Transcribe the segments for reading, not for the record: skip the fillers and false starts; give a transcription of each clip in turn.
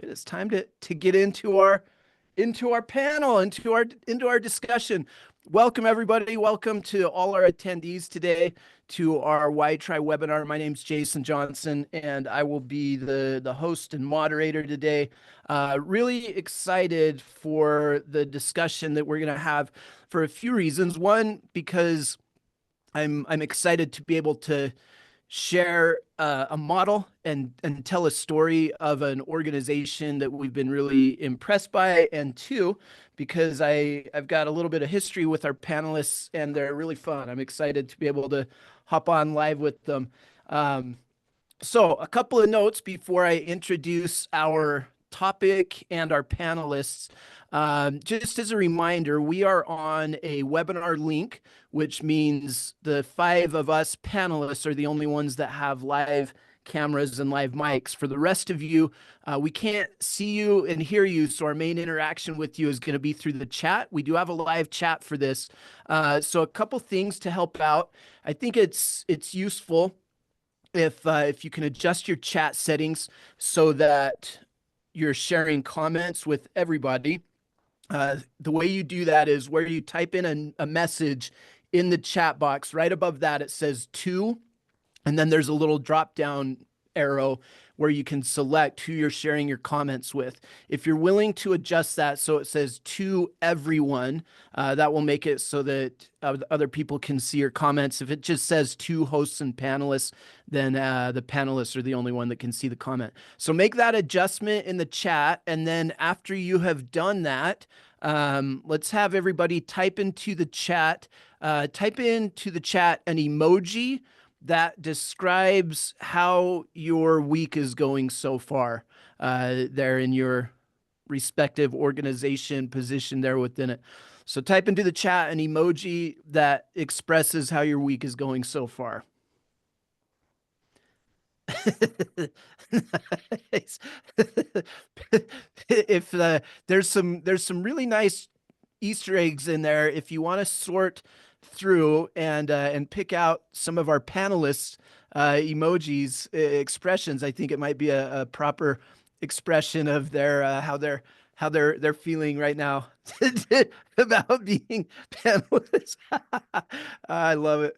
It is time to get into our panel, into our discussion. Welcome everybody. Welcome to all our attendees today to our Why-Try webinar. My name is Jason Johnson, and I will be the host and moderator today. Really excited for the discussion that we're going to have for a few reasons. One, because I'm excited to be able to share a model and tell a story of an organization that we've been really impressed by. And two, because I've got a little bit of history with our panelists and they're really fun. I'm excited to be able to hop on live with them. So a couple of notes before I introduce our topic and our panelists. Just as a reminder, we are on a webinar link, which means the 5 of us panelists are the only ones that have live cameras and live mics. For the rest of you, we can't see you and hear you, so our main interaction with you is going to be through the chat. We do have a live chat for this. So a couple things to help out. I think it's useful if you can adjust your chat settings so that you're sharing comments with everybody. The way you do that is where you type in a message in the chat box. Right above that, it says to, and then there's a little drop down arrow where you can select who you're sharing your comments with. If you're willing to adjust that so it says to everyone, that will make it so that other people can see your comments. If it just says to hosts and panelists, then the panelists are the only one that can see the comment. So make that adjustment in the chat, and then after you have done that, let's have everybody type into the chat an emoji that describes how your week is going so far there in your respective organization position there within it. So type into the chat an emoji that expresses how your week is going so far. Nice. If there's some really nice Easter eggs in there, if you want to sort through and pick out some of our panelists emojis expressions, I think it might be a proper expression of their how they're feeling right now about being panelists. I love it.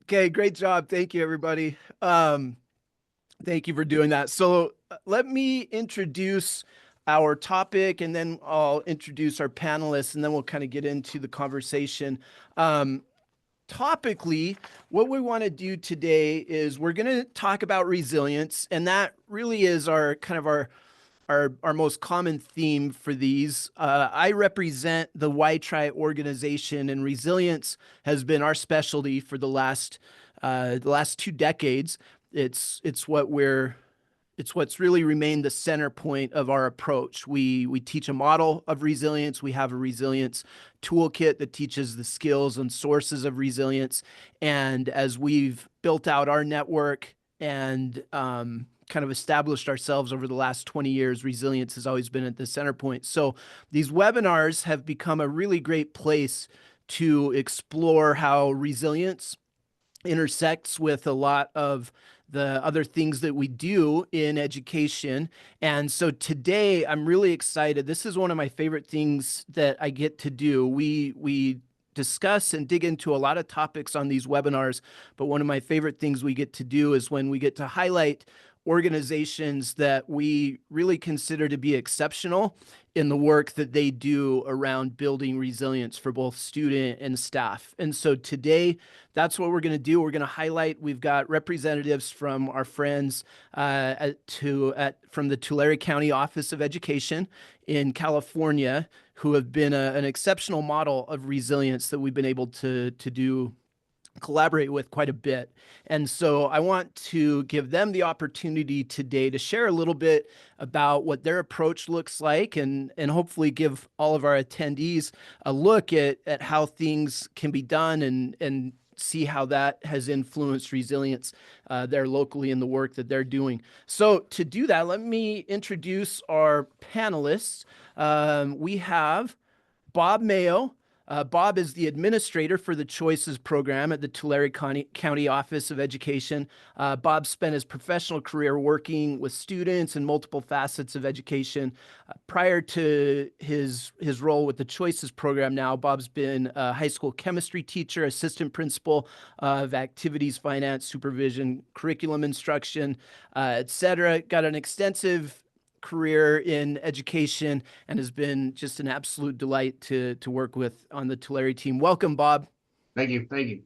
Okay, great job. Thank you, everybody. Thank you for doing that. So let me introduce our topic, and then I'll introduce our panelists, and then we'll kind of get into the conversation. Topically, what we want to do today is we're going to talk about resilience, and that really is our most common theme for these. I represent the Why-Try organization, and resilience has been our specialty for the last 2 decades. It's what's really remained the center point of our approach. We teach a model of resilience. We have a resilience toolkit that teaches the skills and sources of resilience. And as we've built out our network and kind of established ourselves over the last 20 years, resilience has always been at the center point. So these webinars have become a really great place to explore how resilience intersects with a lot of the other things that we do in education. And so today I'm really excited. This is one of my favorite things that I get to do. We discuss and dig into a lot of topics on these webinars, but one of my favorite things we get to do is when we get to highlight organizations that we really consider to be exceptional in the work that they do around building resilience for both student and staff. And so today, that's what we're going to do. We're going to highlight, we've got representatives from our friends from the Tulare County Office of Education in California who have been an exceptional model of resilience that we've been able to collaborate with quite a bit. And so I want to give them the opportunity today to share a little bit about what their approach looks like, and hopefully give all of our attendees a look at how things can be done and see how that has influenced resilience there locally in the work that they're doing. So to do that, let me introduce our panelists. We have Bob Mayo, Bob is the administrator for the Choices program at the Tulare County Office of Education. Bob spent his professional career working with students in multiple facets of education. Prior to his role with the Choices program now, Bob's been a high school chemistry teacher, assistant principal of activities, finance, supervision, curriculum instruction, etc. Got an extensive career in education and has been just an absolute delight to work with on the Tulare team. Welcome, Bob. Thank you. Thank you.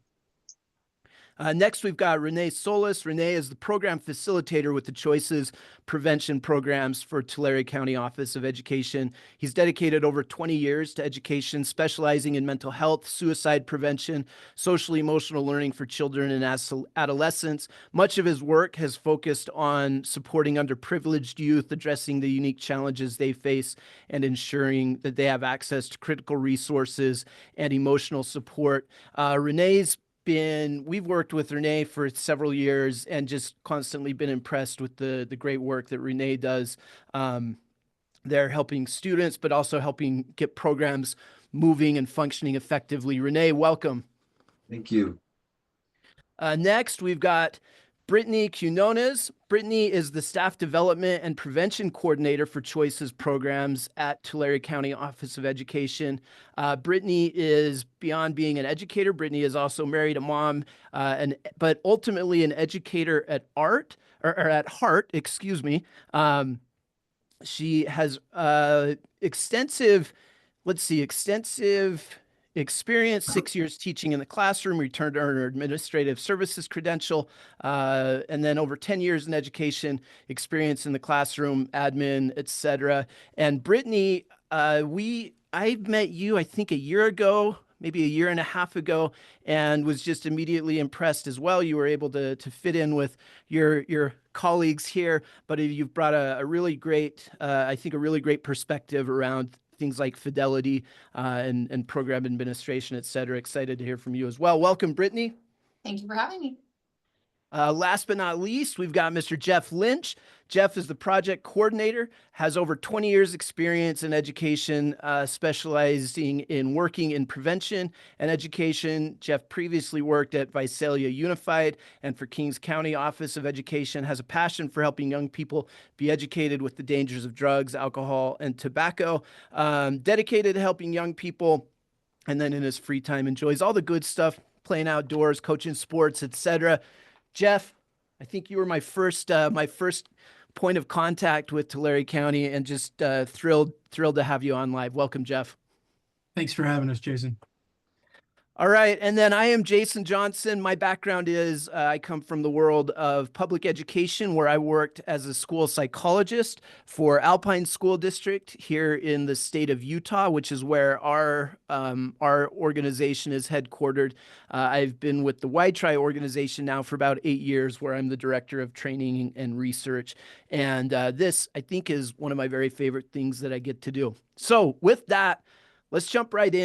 Next, we've got Renee Solis. Renee is the program facilitator with the Choices Prevention Programs for Tulare County Office of Education. He's dedicated over 20 years to education, specializing in mental health, suicide prevention, social emotional learning for children and adolescents. Much of his work has focused on supporting underprivileged youth, addressing the unique challenges they face, and ensuring that they have access to critical resources and emotional support. We've worked with Renee for several years and just constantly been impressed with the great work that Renee does. They're helping students, but also helping get programs moving and functioning effectively. Renee, welcome. Thank you. Next, we've got Brittany Quinones. Brittany is the Staff Development and Prevention Coordinator for Choices Programs at Tulare County Office of Education. Brittany is beyond being an educator. Brittany is also married, a mom, but ultimately an educator at at heart, excuse me. She has extensive experience, 6 years teaching in the classroom, returned to earn her administrative services credential, and then over 10 years in education experience in the classroom, admin, etc. And Brittany, I met you, I think, a year ago, maybe a year and a half ago, and was just immediately impressed as well. You were able to fit in with your colleagues here, but you've brought a really great, I think, a really great perspective around things like fidelity and program administration, et cetera. Excited to hear from you as well. Welcome, Brittany. Thank you for having me. Last but not least, we've got Mr. Jeff Lynch. Jeff is the project coordinator, has over 20 years experience in education, specializing in working in prevention and education. Jeff previously worked at Visalia Unified and for Kings County Office of Education, has a passion for helping young people be educated with the dangers of drugs, alcohol, and tobacco, dedicated to helping young people, and then in his free time enjoys all the good stuff, playing outdoors, coaching sports, etc. Jeff, I think you were my first point of contact with Tulare County, and just thrilled to have you on live. Welcome, Jeff. Thanks for having us, Jason. All right, and then I am Jason Johnson. My background is I come from the world of public education, where I worked as a school psychologist for Alpine School District here in the state of Utah, which is where our organization is headquartered. I've been with the YTRI organization now for about 8 years, where I'm the director of training and research. And this, I think, is one of my very favorite things that I get to do. So with that, let's jump right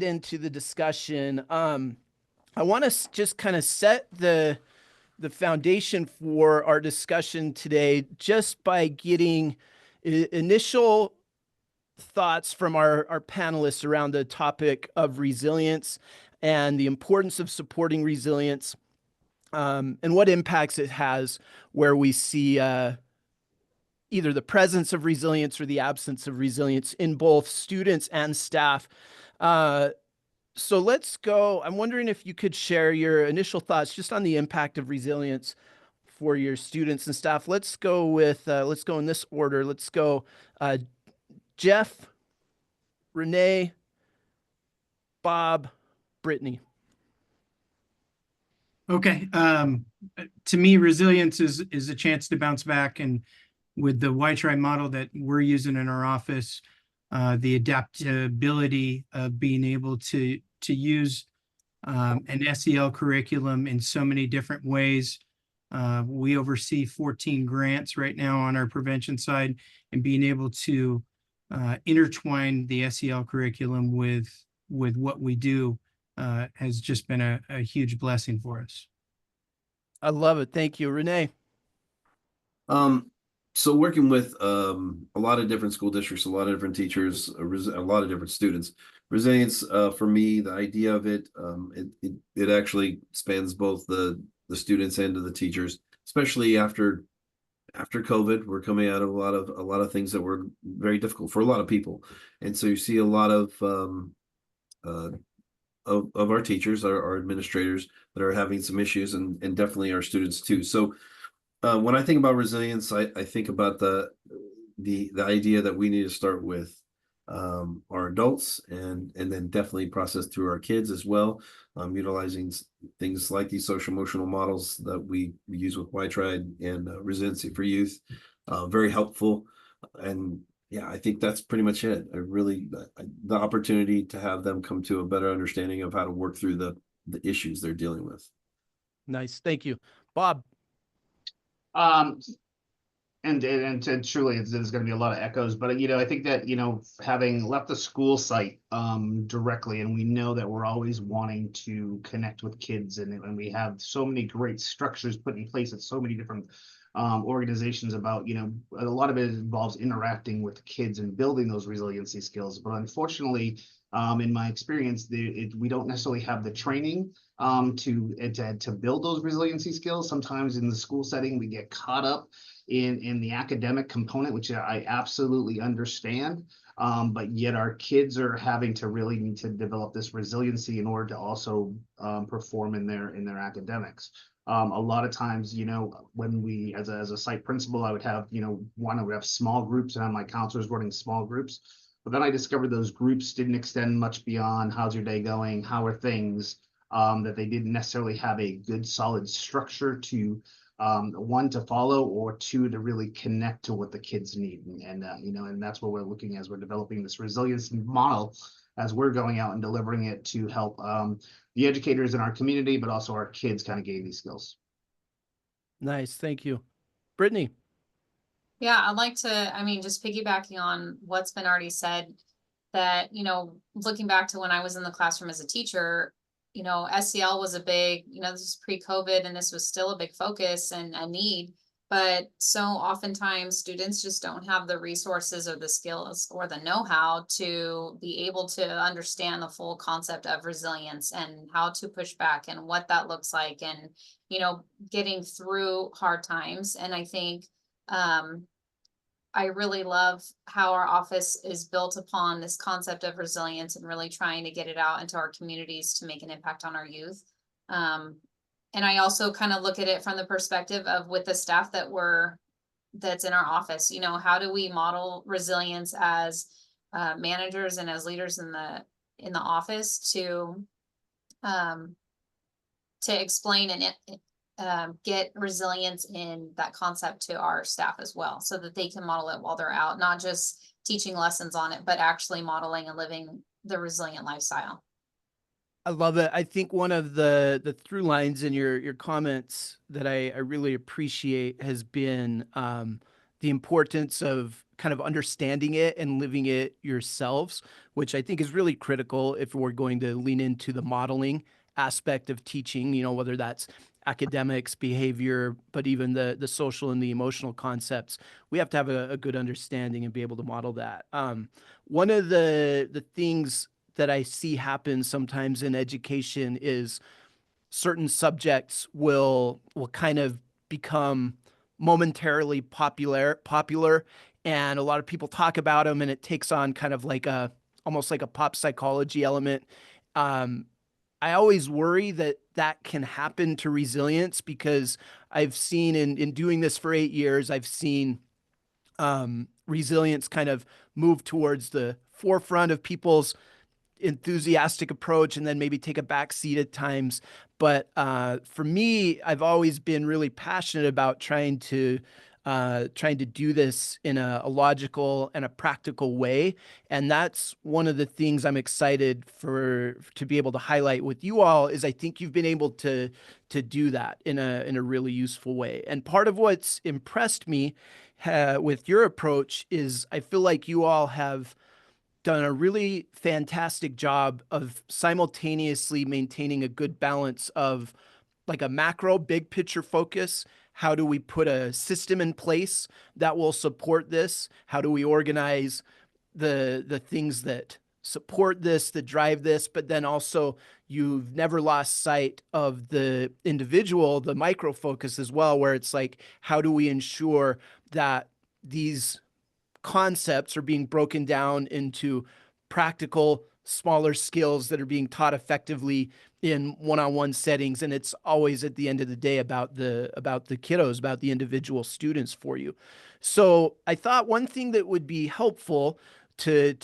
into the discussion. I want to just kind of set the foundation for our discussion today just by getting initial thoughts from our panelists around the topic of resilience and the importance of supporting resilience, and what impacts it has where we see either the presence of resilience or the absence of resilience in both students and staff. So let's go. I'm wondering if you could share your initial thoughts just on the impact of resilience for your students and staff. Let's go in this order. Let's go Jeff, Renee, Bob, Brittany. Okay. To me, resilience is a chance to bounce back, and with the YTRI model that we're using in our office, the adaptability of being able to use an SEL curriculum in so many different ways. We oversee 14 grants right now on our prevention side, and being able to intertwine the SEL curriculum with what we do has just been a huge blessing for us. I love it. Thank you, Renee. So working with a lot of different school districts, a lot of different teachers, a lot of different students. Resilience, for me, the idea of it, it actually spans both the students and the teachers, especially after COVID. We're coming out of a lot of things that were very difficult for a lot of people, and so you see a lot uh, of our teachers, our administrators that are having some issues, and definitely our students too. So when I think about resilience, I think about the idea that we need to start with our adults and then definitely process through our kids as well, utilizing things like these social emotional models that we use with Y-Tried and Resiliency for Youth. Very helpful. And yeah, I think that's pretty much it. The opportunity to have them come to a better understanding of how to work through the issues they're dealing with. Nice. Thank you. Bob. Um, and truly, there's going to be a lot of echoes, but I think that having left the school site directly, and we know that we're always wanting to connect with kids, and we have so many great structures put in place at so many different organizations about a lot of it involves interacting with kids and building those resiliency skills. But unfortunately, in my experience, we don't necessarily have the training to build those resiliency skills. Sometimes in the school setting, we get caught up in the academic component, which I absolutely understand. But yet our kids are having to really need to develop this resiliency in order to also perform in their academics. A lot of times, when we, as a site principal, I would have, would have small groups, and have my counselors running small groups. But then I discovered those groups didn't extend much beyond how's your day going, how are things, that they didn't necessarily have a good solid structure to one, to follow, or two, to really connect to what the kids need. And that's what we're looking as we're developing this resilience model, as we're going out and delivering it to help the educators in our community, but also our kids kind of gain these skills. Nice. Thank you. Brittany. Yeah, I'd like to, just piggybacking on what's been already said, that, looking back to when I was in the classroom as a teacher, SEL was a big, this is pre-COVID, and this was still a big focus and a need. But so oftentimes students just don't have the resources or the skills or the know-how to be able to understand the full concept of resilience and how to push back and what that looks like, and, getting through hard times. And I think, I really love how our office is built upon this concept of resilience and really trying to get it out into our communities to make an impact on our youth. And I also kind of look at it from the perspective of, with the staff that's in our office, how do we model resilience as managers and as leaders in the office to explain and get resilience in that concept to our staff as well, so that they can model it while they're out, not just teaching lessons on it, but actually modeling and living the resilient lifestyle. I love it. I think one of the through lines in your comments that I really appreciate has been the importance of kind of understanding it and living it yourselves, which I think is really critical if we're going to lean into the modeling aspect of teaching, whether that's academics, behavior, but even the social and the emotional concepts. We have to have a good understanding and be able to model that. One of the things that I see happen sometimes in education is certain subjects will kind of become momentarily popular, and a lot of people talk about them, and it takes on kind of like almost like a pop psychology element. I always worry that can happen to resilience, because I've seen in doing this for 8 years, I've seen resilience kind of move towards the forefront of people's enthusiastic approach, and then maybe take a back seat at times. But for me, I've always been really passionate about trying to do this in a logical and a practical way. And that's one of the things I'm excited to be able to highlight with you all, is I think you've been able to do that in a really useful way. And part of what's impressed me with your approach is I feel like you all have done a really fantastic job of simultaneously maintaining a good balance of like a macro big picture focus, how do we put a system in place that will support this? How do we organize the things that support this, that drive this, but then also you've never lost sight of the individual, the micro focus as well, where it's like, how do we ensure that these concepts are being broken down into practical, smaller skills that are being taught effectively in one-on-one settings? And it's always at the end of the day about the kiddos, about the individual students for you. So I thought one thing that would be helpful to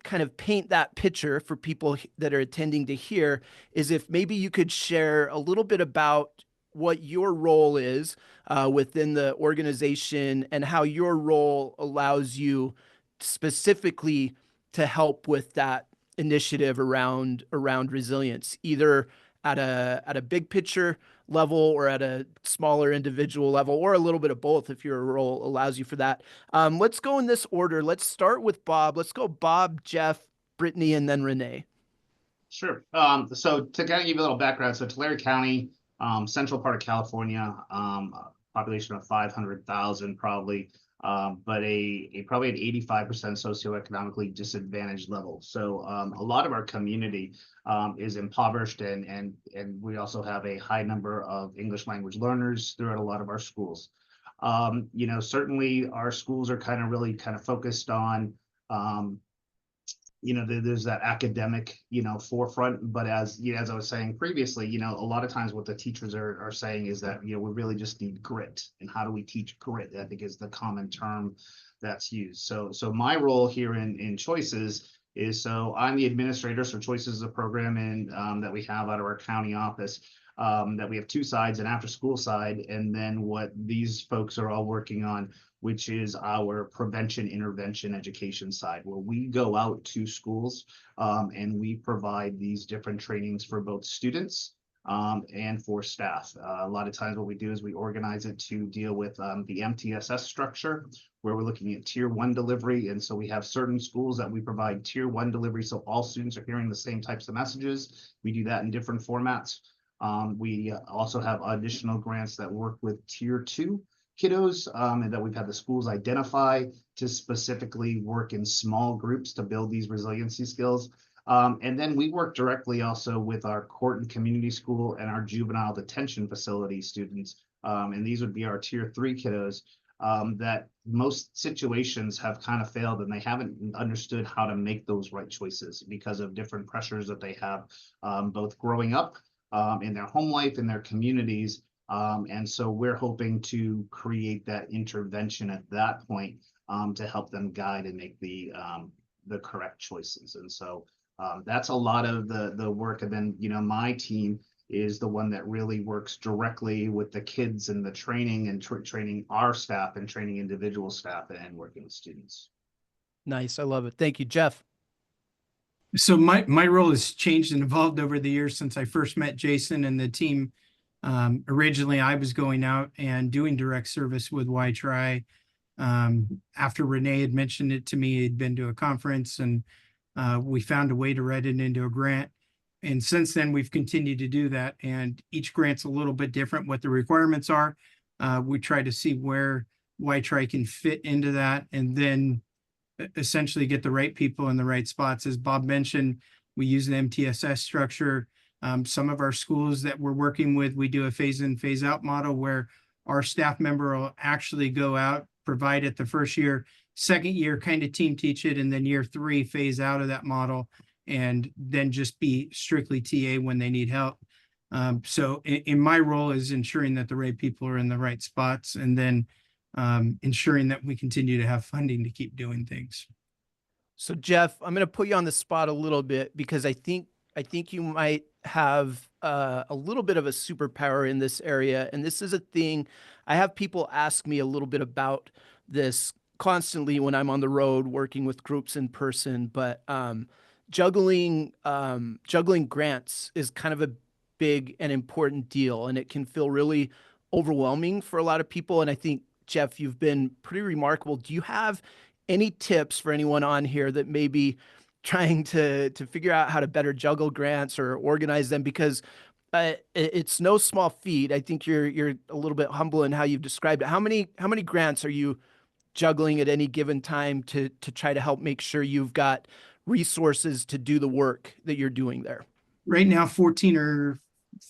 kind of paint that picture for people that are attending to hear is if maybe you could share a little bit about what your role is within the organization and how your role allows you specifically to help with that initiative around resilience, either at a big picture level or at a smaller individual level, or a little bit of both if your role allows you for that. Let's go in this order. Let's start with Bob. Let's go Bob, Jeff, Brittany, and then Renee. Sure. So to kind of give you a little background, so Tulare County, central part of California, population of 500,000 probably, but probably an 85% socioeconomically disadvantaged level. So a lot of our community is impoverished, and we also have a high number of English language learners throughout a lot of our schools. Certainly our schools are really focused on there's that academic, forefront, but as I was saying previously, a lot of times what the teachers are saying is that, we really just need grit. And how do we teach grit? I think is the common term that's used. So my role here in Choices is, so I'm the administrator. So Choices is a program that we have out of our county office, that we have two sides, an after school side, and then what these folks are all working on, which is our prevention intervention education side, where we go out to schools and we provide these different trainings for both students and for staff. A lot of times what we do is we organize it to deal with the MTSS structure, where we're looking at tier 1 delivery. And so we have certain schools that we provide tier 1 delivery, so all students are hearing the same types of messages. We do that in different formats. We also have additional grants that work with tier 2 kiddos, and that we've had the schools identify to specifically work in small groups to build these resiliency skills. And then we work directly also with our court and community school and our juvenile detention facility students. And these would be our tier 3 kiddos that most situations have failed, and they haven't understood how to make those right choices because of different pressures that they have, both growing up in their home life, in their communities. And so we're hoping to create that intervention at that point to help them guide and make the correct choices. And so that's a lot of the work. And then, my team is the one that really works directly with the kids and the training and training our staff and training individual staff and working with students. Nice. I love it. Thank you, Jeff. So my role has changed and evolved over the years since I first met Jason and the team. Originally, I was going out and doing direct service with YTRI. After Renee had mentioned it to me, he'd been to a conference, and we found a way to write it into a grant. And since then, we've continued to do that. And each grant's a little bit different, what the requirements are. We try to see where YTRI can fit into that, and then essentially get the right people in the right spots. As Bob mentioned, we use an MTSS structure. Some of our schools that we're working with, we do a phase in, phase out model where our staff member will actually go out, provide it the first year, second year team teach it, and then year 3 phase out of that model, and then just be strictly TA when they need help. So in my role is ensuring that the right people are in the right spots, and then ensuring that we continue to have funding to keep doing things. So Jeff, I'm going to put you on the spot a little bit because I think you might have a little bit of a superpower in this area. And this is a thing, I have people ask me a little bit about this constantly when I'm on the road working with groups in person, but juggling grants is kind of a big and important deal, and it can feel really overwhelming for a lot of people. And I think, Jeff, you've been pretty remarkable. Do you have any tips for anyone on here that may be trying to figure out how to better juggle grants or organize them? Because it's no small feat. I think you're a little bit humble in how you've described it. How many grants are you juggling at any given time to try to help make sure you've got resources to do the work that you're doing there? Right now, 14 or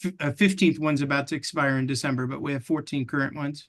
15th one's about to expire in December, but we have 14 current ones.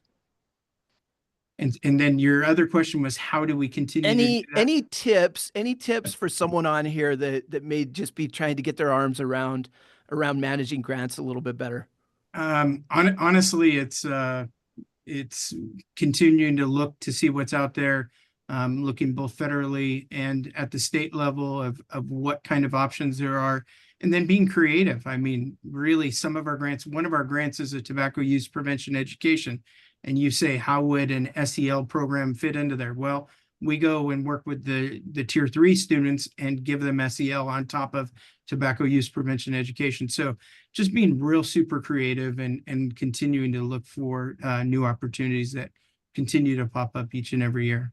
And then your other question was, how do we continue to do that? Any tips for someone on here that may just be trying to get their arms around managing grants a little bit better? Honestly, it's continuing to look to see what's out there, looking both federally and at the state level of what kind of options there are, and then being creative. I mean, really, some of our grants, one of our grants is a tobacco use prevention education. And you say, how would an SEL program fit into there? Well, we go and work with the tier 3 students and give them SEL on top of tobacco use prevention education. So just being real super creative and continuing to look for new opportunities that continue to pop up each and every year.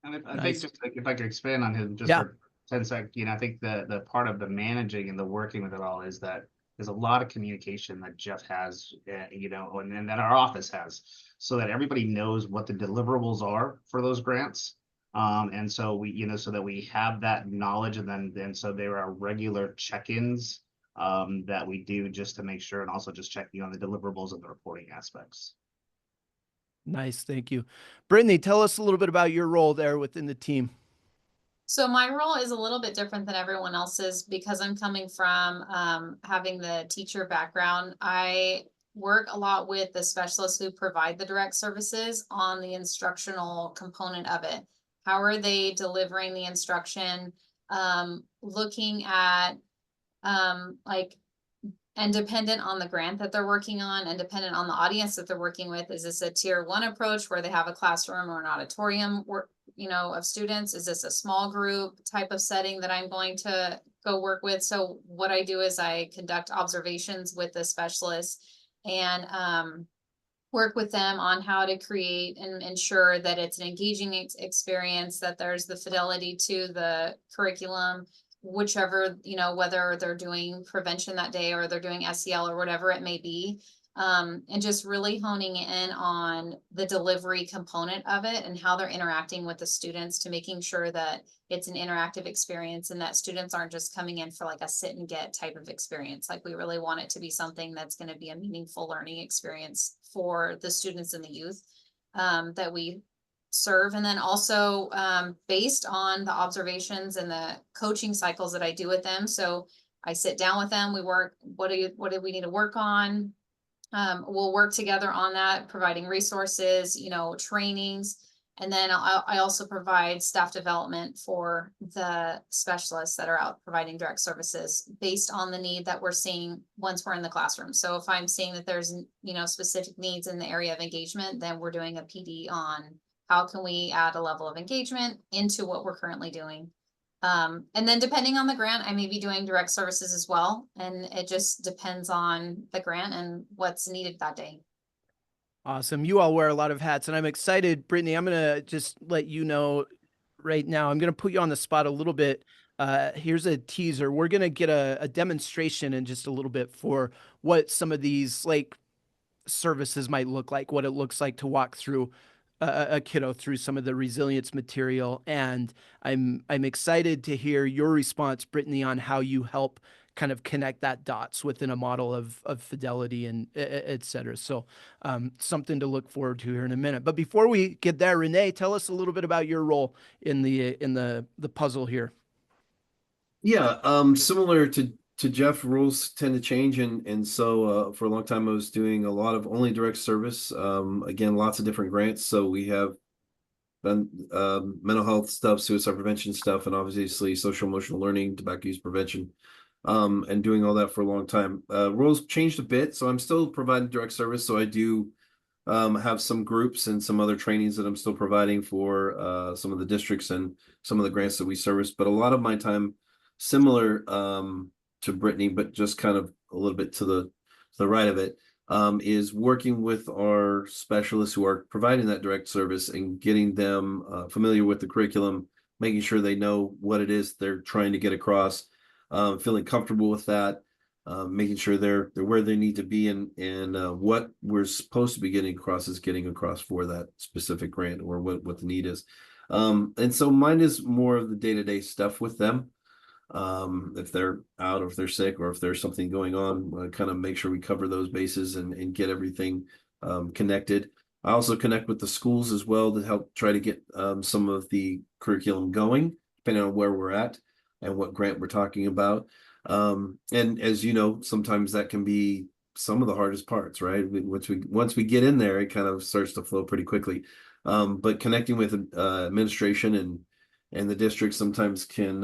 And I think Nice. just like, if I could expand on him just Yeah. for 10 seconds, I think the part of the managing and the working with it all is that there's a lot of communication that Jeff has, and that our office has, so that everybody knows what the deliverables are for those grants. And so so that we have that knowledge, and so there are regular check-ins that we do just to make sure, and also just checking on the deliverables and the reporting aspects. Nice, thank you. Brittany, tell us a little bit about your role there within the team. So my role is a little bit different than everyone else's because I'm coming from having the teacher background. I work a lot with the specialists who provide the direct services on the instructional component of it. How are they delivering the instruction? Looking at and dependent on the grant that they're working on and dependent on the audience that they're working with. Is this a tier 1 approach where they have a classroom or an auditorium of students? Is this a small group type of setting that I'm going to go work with? So what I do is I conduct observations with the specialists and work with them on how to create and ensure that it's an engaging experience, that there's the fidelity to the curriculum, whichever, whether they're doing prevention that day or they're doing SEL or whatever it may be. And just really honing in on the delivery component of it and how they're interacting with the students to making sure that it's an interactive experience and that students aren't just coming in for like a sit and get type of experience. Like we really want it to be something that's going to be a meaningful learning experience for the students and the youth that we serve. And then also based on the observations and the coaching cycles that I do with them. So I sit down with them, we work, what do we need to work on? We'll work together on that, providing resources, trainings. And then I also provide staff development for the specialists that are out providing direct services based on the need that we're seeing once we're in the classroom. So if I'm seeing that there's, specific needs in the area of engagement, then we're doing a PD on how can we add a level of engagement into what we're currently doing. And then depending on the grant, I may be doing direct services as well. And it just depends on the grant and what's needed that day. Awesome. You all wear a lot of hats and I'm excited. Brittany, I'm going to just let you know right now, I'm going to put you on the spot a little bit. Here's a teaser. We're going to get a demonstration in just a little bit for what some of these services might look like, what it looks like to walk through a kiddo through some of the resilience material. And I'm excited to hear your response, Brittany, on how you help kind of connect that dots within a model of fidelity and et cetera. So something to look forward to here in a minute. But before we get there, Renee, tell us a little bit about your role in the puzzle here. Yeah, similar to Jeff, rules tend to change, and so for a long time I was doing a lot of only direct service. Again, lots of different grants. So we have done mental health stuff, suicide prevention stuff, and obviously social emotional learning, tobacco use prevention, and doing all that for a long time. Rules changed a bit, so I'm still providing direct service. So I do have some groups and some other trainings that I'm still providing for some of the districts and some of the grants that we service. But a lot of my time, similar to Brittany, but just kind of a little bit to the right of it, is working with our specialists who are providing that direct service and getting them familiar with the curriculum, making sure they know what it is they're trying to get across, feeling comfortable with that, making sure they're where they need to be, and what we're supposed to be getting across is getting across for that specific grant, or what the need is. And so mine is more of the day-to-day stuff with them. If they're out, or if they're sick, or if there's something going on, kind of make sure we cover those bases and get everything connected. I also connect with the schools as well to help try to get some of the curriculum going, depending on where we're at and what grant we're talking about. And as you know, sometimes that can be some of the hardest parts, right? Once we get in there, it kind of starts to flow pretty quickly. But connecting with administration and the district sometimes can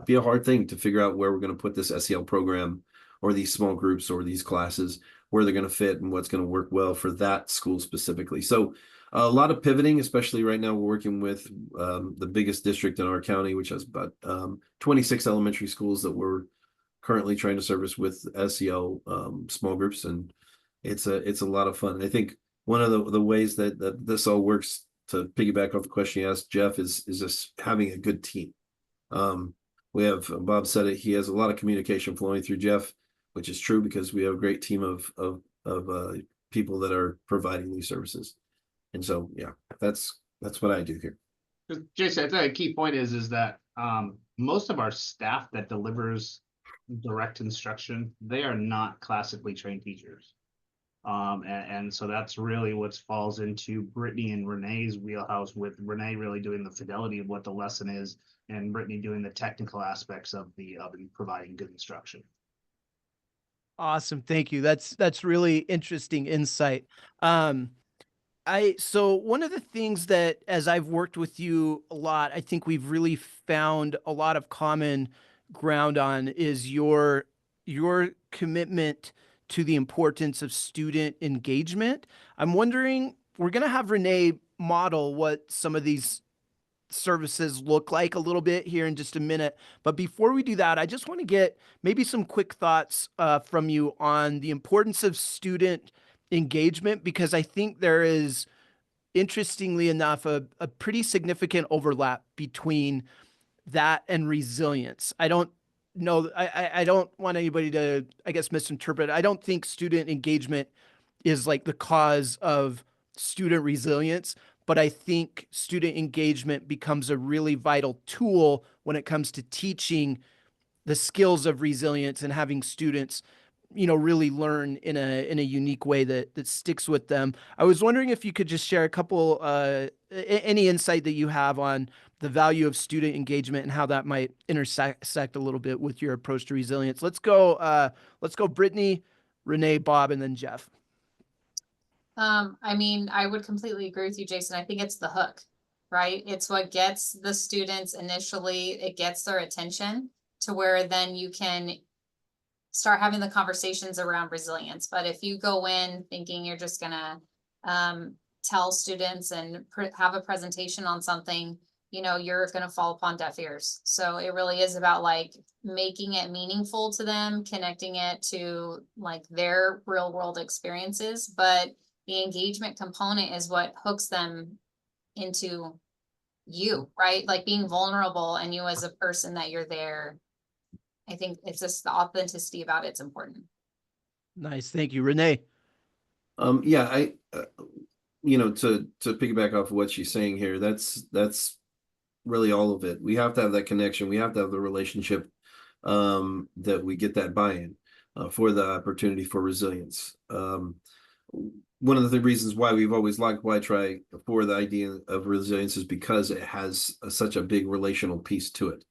be a hard thing to figure out where we're going to put this SEL program, or these small groups, or these classes, where they're going to fit and what's going to work well for that school specifically. So a lot of pivoting, especially right now. We're working with the biggest district in our county, which has about 26 elementary schools that we're currently trying to service with SEL small groups, and it's a lot of fun. I think one of the ways that this all works, to piggyback off the question you asked, Jeff, is just having a good team. We have, Bob said it, he has a lot of communication flowing through Jeff, which is true, because we have a great team of people that are providing these services. And so, yeah, that's what I do here. Jason, I think a key point is that most of our staff that delivers direct instruction, they are not classically trained teachers. And so that's really what falls into Brittany and Renee's wheelhouse, with Renee really doing the fidelity of what the lesson is, and Brittany doing the technical aspects of providing good instruction. Awesome. Thank you. That's really interesting insight. So one of the things that, as I've worked with you a lot, I think we've really found a lot of common ground on, is your commitment to the importance of student engagement. I'm wondering, we're going to have Renee model what some of these services look like a little bit here in just a minute. But before we do that, I just want to get maybe some quick thoughts from you on the importance of student engagement, because I think there is, interestingly enough, a pretty significant overlap between that and resilience. I don't know, I don't want anybody to, I guess, misinterpret. I don't think student engagement is like the cause of student resilience, but I think student engagement becomes a really vital tool when it comes to teaching the skills of resilience and having students, really learn in a unique way that sticks with them. I was wondering if you could just share a couple, any insight that you have on the value of student engagement and how that might intersect a little bit with your approach to resilience. Let's go Brittany, Renee, Bob, and then Jeff. I mean, I would completely agree with you, Jason. I think it's the hook, right? It's what gets the students initially, it gets their attention to where then you can start having the conversations around resilience. But if you go in thinking you're just gonna tell students and have a presentation on something, you're gonna fall upon deaf ears. So it really is about like making it meaningful to them, connecting it to like their real world experiences. But the engagement component is what hooks them into you, right? Like being vulnerable and you as a person that you're there. I think it's just the authenticity about it's important. Nice. Thank you, Renee. Yeah, I to piggyback off of what she's saying here, that's really all of it. We have to have that connection. We have to have the relationship, that we get that buy-in for the opportunity for resilience. One of the reasons why we've always liked Y-Tri for the idea of resilience is because it has such a big relational piece to it.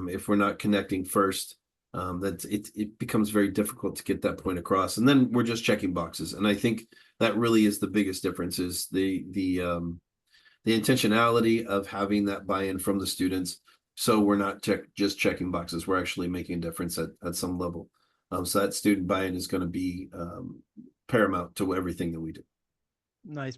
If we're not connecting first, that it becomes very difficult to get that point across, and then we're just checking boxes. And I think that really is the biggest difference, is the intentionality of having that buy-in from the students. So we're not just checking boxes. We're actually making a difference at some level. So that student buy-in is going to be paramount to everything that we do. Nice.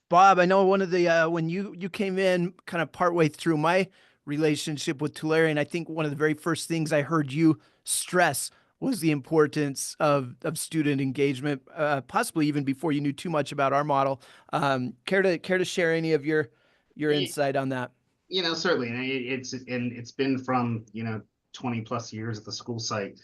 Bob, I know one of the when you came in kind of partway through my relationship with Tulare, and I think one of the very first things I heard you stress was the importance of student engagement, possibly even before you knew too much about our model. Care to share any of your insight on that? Certainly. And it's been from, 20 plus years at the school site,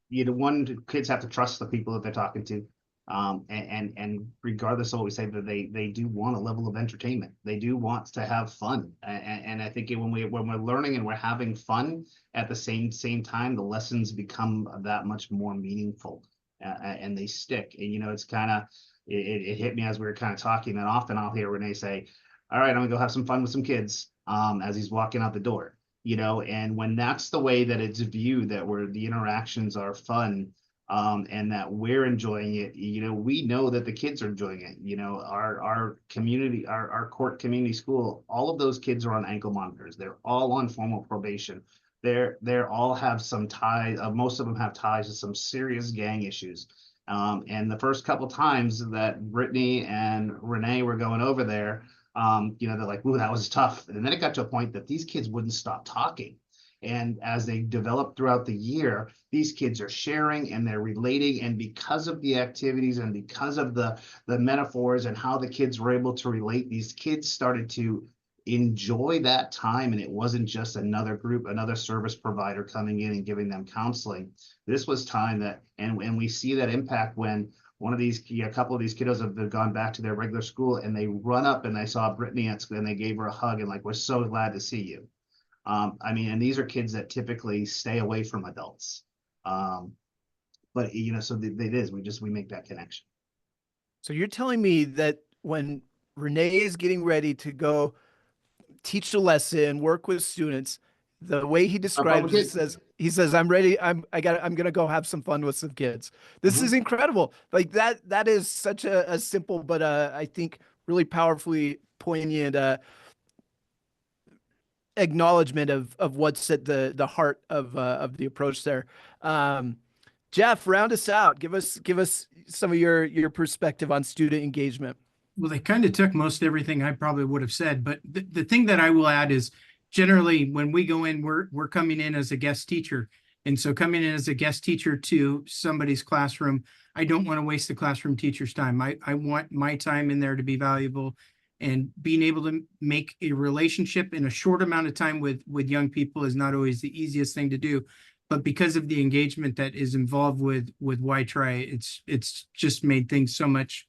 one, kids have to trust the people that they're talking to. And regardless of what we say, that they do want a level of entertainment. They do want to have fun. And I think when we're learning and we're having fun at the same time, the lessons become that much more meaningful, and they stick. And it's kind of it hit me as we were kind of talking that often I'll hear Renee say, "All right, I'm gonna go have some fun with some kids," as he's walking out the door. And when that's the way that it's viewed, that where the interactions are fun, and that we're enjoying it, we know that the kids are enjoying it. Our community, our Court Community School, all of those kids are on ankle monitors. They're all on formal probation. They're all have some ties. Most of them have ties to some serious gang issues. And the first couple times that Brittany and Renee were going over there, they're like, "Ooh, that was tough." And then it got to a point that these kids wouldn't stop talking. And as they develop throughout the year, these kids are sharing and they're relating. And because of the activities and because of the metaphors and how the kids were able to relate, these kids started to enjoy that time. And it wasn't just another group, another service provider coming in and giving them counseling. This was time that, and we see that impact when a couple of these kiddos have gone back to their regular school and they run up and they saw Brittany at school and they gave her a hug and like, "We're so glad to see you." And these are kids that typically stay away from adults. So it is, we make that connection. So you're telling me that when Renee is getting ready to go teach a lesson, work with students, the way he describes it, he says, "I'm ready. I'm going to go have some fun with some kids." This is incredible. Like that is such a simple, but I think really powerfully poignant, acknowledgement of what's at the heart of the approach there. Jeff, round us out. Give us some of your perspective on student engagement. Well, they kind of took most everything I probably would have said, but the thing that I will add is generally when we go in, we're coming in as a guest teacher. And so coming in as a guest teacher to somebody's classroom, I don't want to waste the classroom teacher's time. I want my time in there to be valuable, and being able to make a relationship in a short amount of time with young people is not always the easiest thing to do. But because of the engagement that is involved with YTRI, it's just made things so much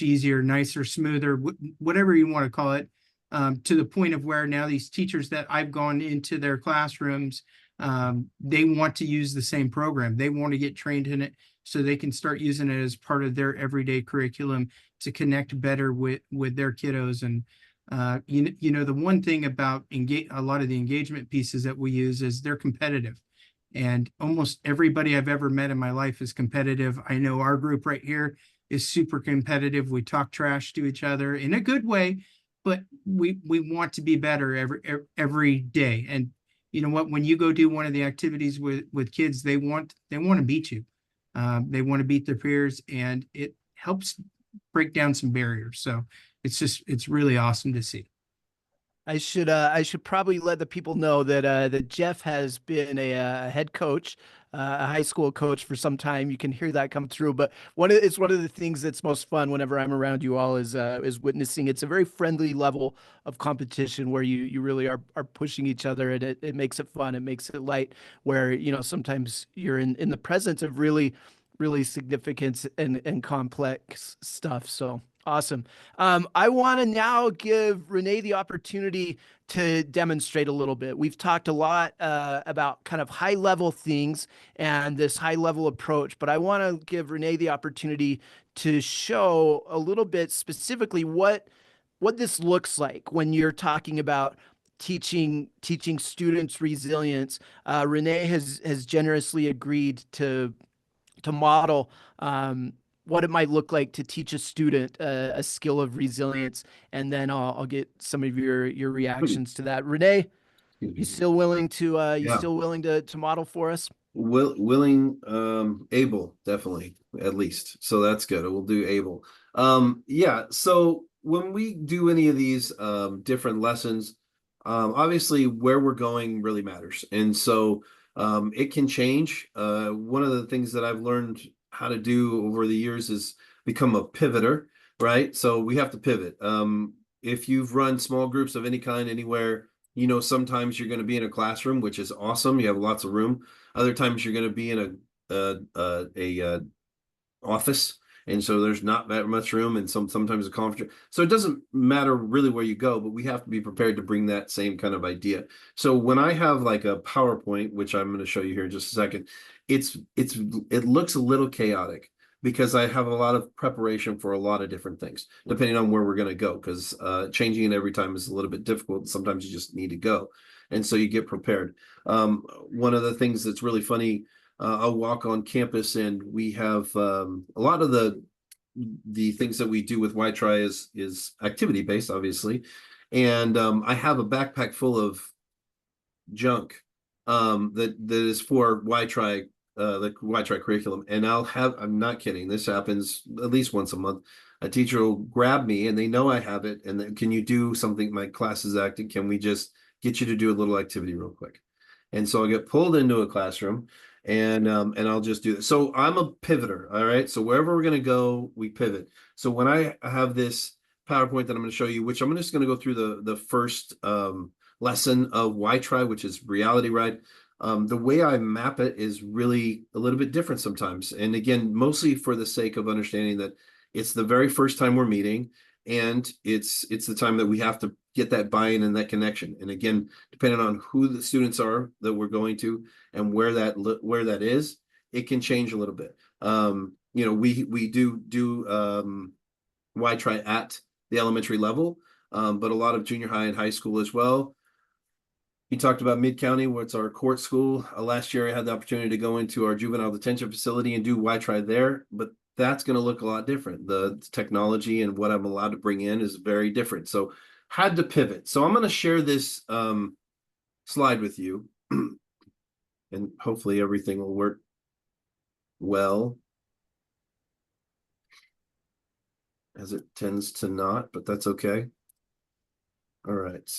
easier, nicer, smoother, whatever you want to call it, to the point of where now these teachers that I've gone into their classrooms, they want to use the same program. They want to get trained in it so they can start using it as part of their everyday curriculum to connect better with their kiddos. And the one thing about a lot of the engagement pieces that we use is they're competitive. And almost everybody I've ever met in my life is competitive. I know our group right here is super competitive. We talk trash to each other in a good way, but we want to be better every day. And you know what? When you go do one of the activities with kids, they want to beat you. They want to beat their peers, and it helps break down some barriers. So it's really awesome to see. I should probably let the people know that Jeff has been a head coach, a high school coach for some time. You can hear that come through. But it's one of the things that's most fun whenever I'm around you all is witnessing. It's a very friendly level of competition where you really are pushing each other, and it makes it fun. It makes it light. Where sometimes you're in the presence of really significant and complex stuff. So. Awesome. I want to now give Renee the opportunity to demonstrate a little bit. We've talked a lot about kind of high level things and this high level approach, but I want to give Renee the opportunity to show a little bit specifically what this looks like when you're talking about teaching students resilience. Renee has generously agreed to model what it might look like to teach a student a skill of resilience, and then I'll get some of your reactions to that. Renee, you still willing to still willing to model for us? Willing, able, definitely, at least. So that's good. We'll do able. So when we do any of these different lessons, obviously where we're going really matters, and so it can change. One of the things that I've learned how to do over the years is become a pivoter, right? So we have to pivot. If you've run small groups of any kind anywhere, You know, sometimes you're going to be in a classroom, which is awesome. You have lots of room. Other times you're going to be in a office, and so there's not that much room, and sometimes a conference room. So it doesn't matter really where you go, but we have to be prepared to bring that same kind of idea. So when I have like a PowerPoint, which I'm going to show you here in just a second, it looks a little chaotic because I have a lot of preparation for a lot of different things, depending on where we're going to go, because changing it every time is a little bit difficult. Sometimes you just need to go. And so you get prepared. One of the things that's really funny, I'll walk on campus and we have a lot of the things that we do with YTRI is activity based, obviously. And I have a backpack full of junk that is for YTRI, the YTRI curriculum. And I'm not kidding, this happens at least once a month. A teacher will grab me and they know I have it. And then, can you do something? My class is acting. Can we just get you to do a little activity real quick? And so I get pulled into a classroom and I'll just do this. So I'm a pivoter. All right. So wherever we're going to go, we pivot. So when I have this PowerPoint that I'm going to show you, which I'm just going to go through the first lesson of YTRI, which is Reality Ride. The way I map it is really a little bit different sometimes. And again, mostly for the sake of understanding that it's the very first time we're meeting, and it's the time that we have to get that buy-in and that connection. And again, depending on who the students are that we're going to and where that is, it can change a little bit. You know, we do YTRI at the elementary level, but a lot of junior high and high school as well. You talked about Mid-County, where it's our court school. Last year, I had the opportunity to go into our juvenile detention facility and do YTRI there, but that's going to look a lot different. The technology and what I'm allowed to bring in is very different. So had to pivot. So I'm going to share this slide with you, and hopefully everything will work well, as it tends to not, but that's okay. All right.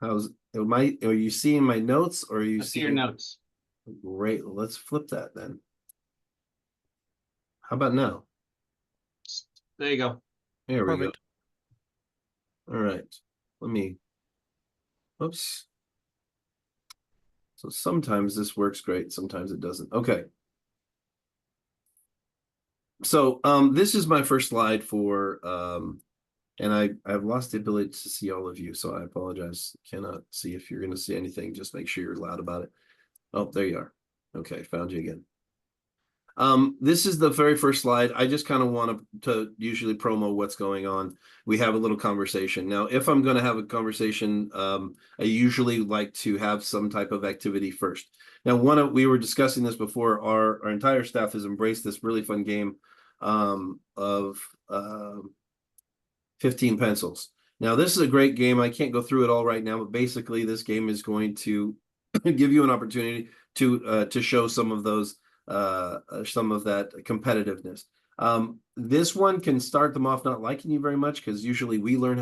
Are you seeing my notes, or are you See your notes? Great. Well, let's flip that then. How about now? There you go. There we go. Perfect. All right. Oops. So sometimes this works great, sometimes it doesn't. Okay. So this is my first slide for and I've lost the ability to see all of you, so I apologize. Cannot see if you're going to see anything. Just make sure you're loud about it. Oh, there you are. Okay, found you again. This is the very first slide. I just kind of want to usually promo what's going on. We have a little conversation. Now, if I'm going to have a conversation, I usually like to have some type of activity first. Now, we were discussing this before. Our entire staff has embraced this really fun game of 15 pencils. Now, this is a great game. I can't go through it all right now, but basically this game is going to give you an opportunity to show some of those some of that competitiveness. This one can start them off not liking you very much, because usually we learn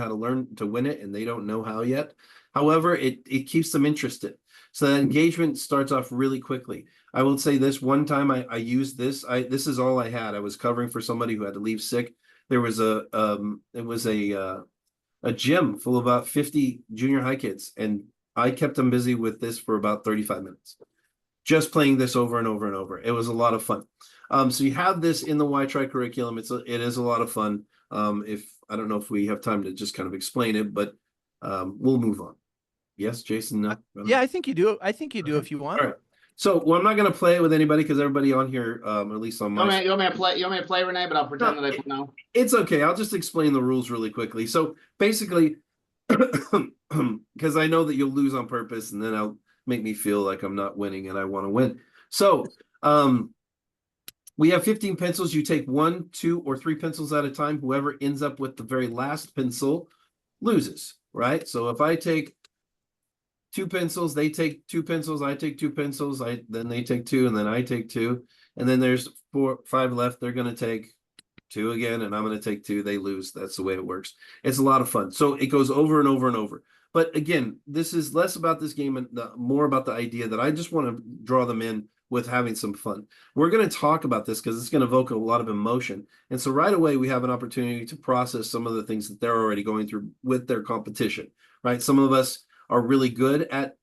to win it and they don't know how yet. However, it keeps them interested. So that engagement starts off really quickly. I will say this: one time I used this. This is all I had. I was covering for somebody who had to leave sick. There was a gym full of about 50 junior high kids, and I kept them busy with this for about 35 minutes. Just playing this over and over and over. It was a lot of fun. So you have this in the YTRI curriculum. It is a lot of fun. I don't know if we have time to just kind of explain it, but we'll move on. Yes, Jason? Yeah, I think you do. I think you do if you want. All right. So, well, I'm not going to play it with anybody because everybody on here, at least on my... You want me to play, Renee? But I'll pretend that I don't know. It's okay. I'll just explain the rules really quickly. So basically, because I know that you'll lose on purpose, and then I'll make me feel like I'm not winning and I want to win. So we have 15 pencils. You take 1, 2, or 3 pencils at a time. Whoever ends up with the very last pencil loses, right? So if I take 2 pencils, they take 2 pencils, I take 2 pencils, then they take 2, and then I take 2, and then there's 4, 5 left. They're going to take 2 again, and I'm going to take 2. They lose. That's the way it works. It's a lot of fun. So it goes over and over and over. But again, this is less about this game and more about the idea that I just want to draw them in with having some fun. We're going to talk about this because it's going to evoke a lot of emotion. And so right away, we have an opportunity to process some of the things that they're already going through with their competition, right? Some of us are really good at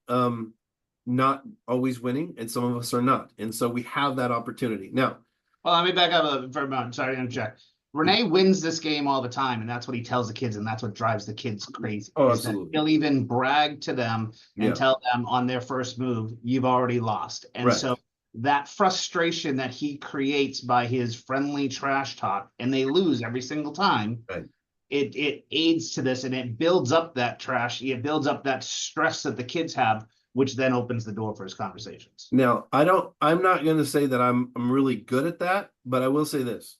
not always winning, and some of us are not. And so we have that opportunity. Now, Well, let me back up for a moment. Sorry to interject. Renee wins this game all the time, and that's what he tells the kids, and that's what drives the kids crazy. Oh, is that absolutely. He'll even brag to them and Yeah. tell them on their first move, you've already lost. And Right. so that frustration that he creates by his friendly trash talk, and they lose every single time. Right. It aids to this, and it builds up that trash. It builds up that stress that the kids have, which then opens the door for his conversations. Now, I'm not going to say that I'm really good at that, but I will say this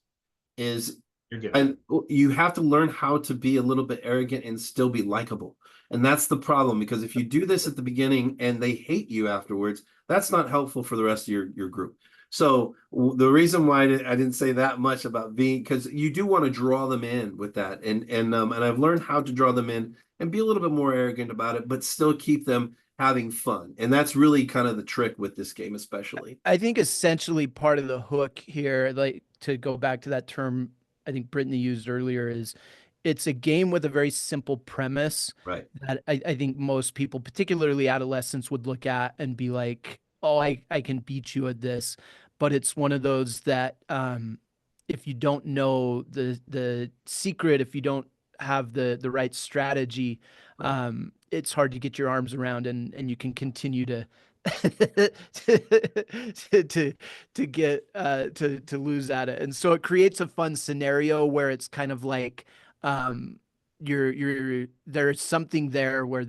is, You're good. and you have to learn how to be a little bit arrogant and still be likable. And that's the problem, because if you do this at the beginning and they hate you afterwards, that's not helpful for the rest of your group. So the reason why I didn't say that much about being, because you do want to draw them in with that. And I've learned how to draw them in and be a little bit more arrogant about it, but still keep them having fun. And that's really kind of the trick with this game, especially. I think essentially part of the hook here, like to go back to that term I think Brittany used earlier, is it's a game with a very simple premise Right. that I think most people, particularly adolescents, would look at and be like, oh, I can beat you at this. But it's one of those that if you don't know the secret, if you don't have the right strategy, it's hard to get your arms around, and you can continue to to get to lose at it. And so it creates a fun scenario where it's kind of like there's something there where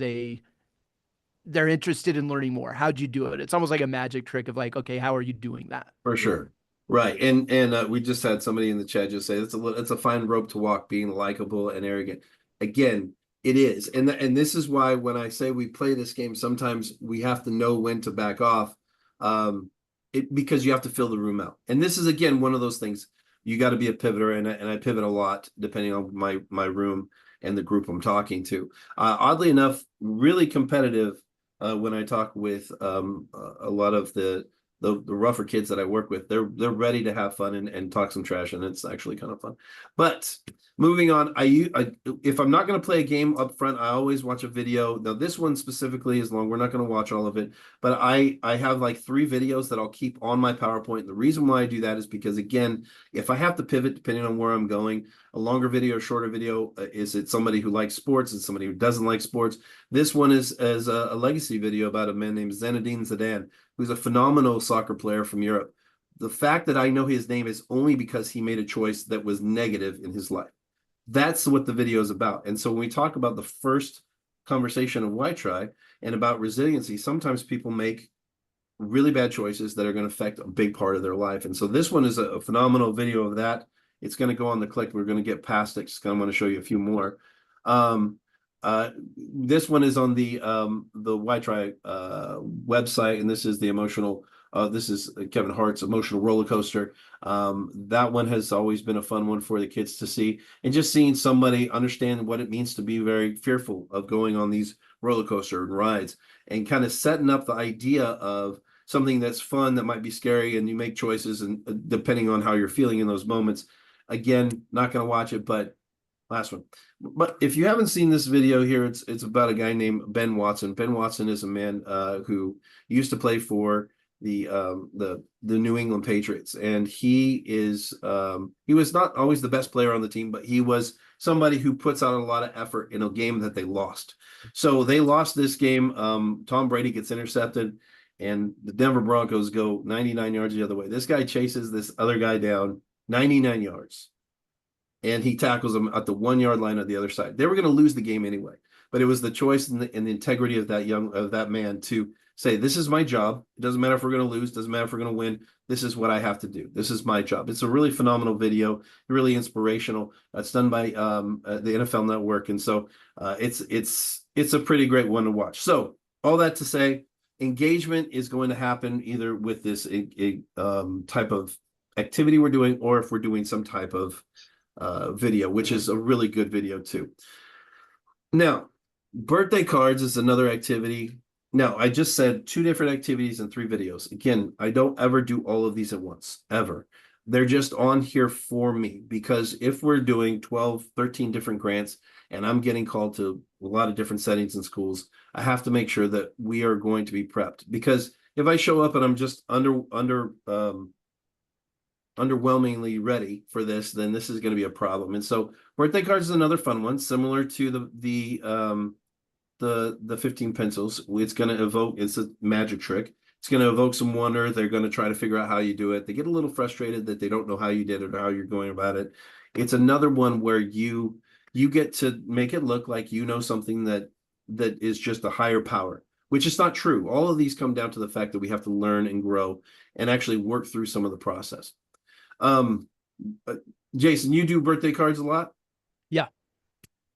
they're interested in learning more. How'd you do it? It's almost like a magic trick of like, okay, how are you doing that? For sure. Right. And we just had somebody in the chat just say it's a fine rope to walk, being likable and arrogant. Again, it is. And this is why when I say we play this game, sometimes we have to know when to back off. Because you have to fill the room out. And this is, again, one of those things. You got to be a pivoter, and I pivot a lot depending on my room and the group I'm talking to. Oddly enough, really competitive when I talk with a lot of the rougher kids that I work with. They're ready to have fun and talk some trash, and it's actually kind of fun. But moving on, if I'm not going to play a game up front, I always watch a video. Now this one specifically is long. We're not going to watch all of it, but I have like 3 videos that I'll keep on my PowerPoint. The reason why I do that is because, again, if I have to pivot depending on where I'm going, a longer video or shorter video, is it somebody who likes sports and somebody who doesn't like sports? This one is a legacy video about a man named Zinedine Zidane, who's a phenomenal soccer player from Europe. The fact that I know his name is only because he made a choice that was negative in his life. That's what the video is about. And so when we talk about the first conversation of Why Try and about resiliency, sometimes people make really bad choices that are going to affect a big part of their life. And so this one is a phenomenal video of that. It's going to go on the click. We're going to get past it. Just kind of want to show you a few more. This one is on the Why Try website, and this is the emotional. This is Kevin Hart's emotional roller coaster. That one has always been a fun one for the kids to see, and just seeing somebody understand what it means to be very fearful of going on these roller coaster rides, and kind of setting up the idea of something that's fun that might be scary, and you make choices, and depending on how you're feeling in those moments. Again, not going to watch it, but last one. But if you haven't seen this video here, it's about a guy named Ben Watson. Ben Watson is a man who used to play for the New England Patriots, and he was not always the best player on the team, but he was somebody who puts out a lot of effort in a game that they lost. So they lost this game. Tom Brady gets intercepted, and the Denver Broncos go 99 yards the other way. This guy chases this other guy down 99 yards. And he tackles him at the 1 yard line on the other side. They were going to lose the game anyway, but it was the choice and the integrity of that man to say, this is my job. It doesn't matter if we're going to lose. Doesn't matter if we're going to win. This is what I have to do. This is my job. It's a really phenomenal video, really inspirational. It's done by the NFL Network. And so it's a pretty great one to watch. So all that to say, engagement is going to happen either with this type of activity we're doing, or if we're doing some type of video, which is a really good video too. Now, birthday cards is another activity. Now, I just said 2 different activities and 3 videos. Again, I don't ever do all of these at once, ever. They're just on here for me because if we're doing 12, 13 different grants and I'm getting called to a lot of different settings in schools, I have to make sure that we are going to be prepped. Because if I show up and I'm just underwhelmingly ready for this, then this is going to be a problem. And so birthday cards is another fun one, similar to the 15 pencils. It's going to evoke, it's a magic trick. It's going to evoke some wonder. They're going to try to figure out how you do it. They get a little frustrated that they don't know how you did it or how you're going about it. It's another one where you get to make it look like you know something that is just a higher power, which is not true. All of these come down to the fact that we have to learn and grow and actually work through some of the process. Jason, you do birthday cards a lot? Yeah.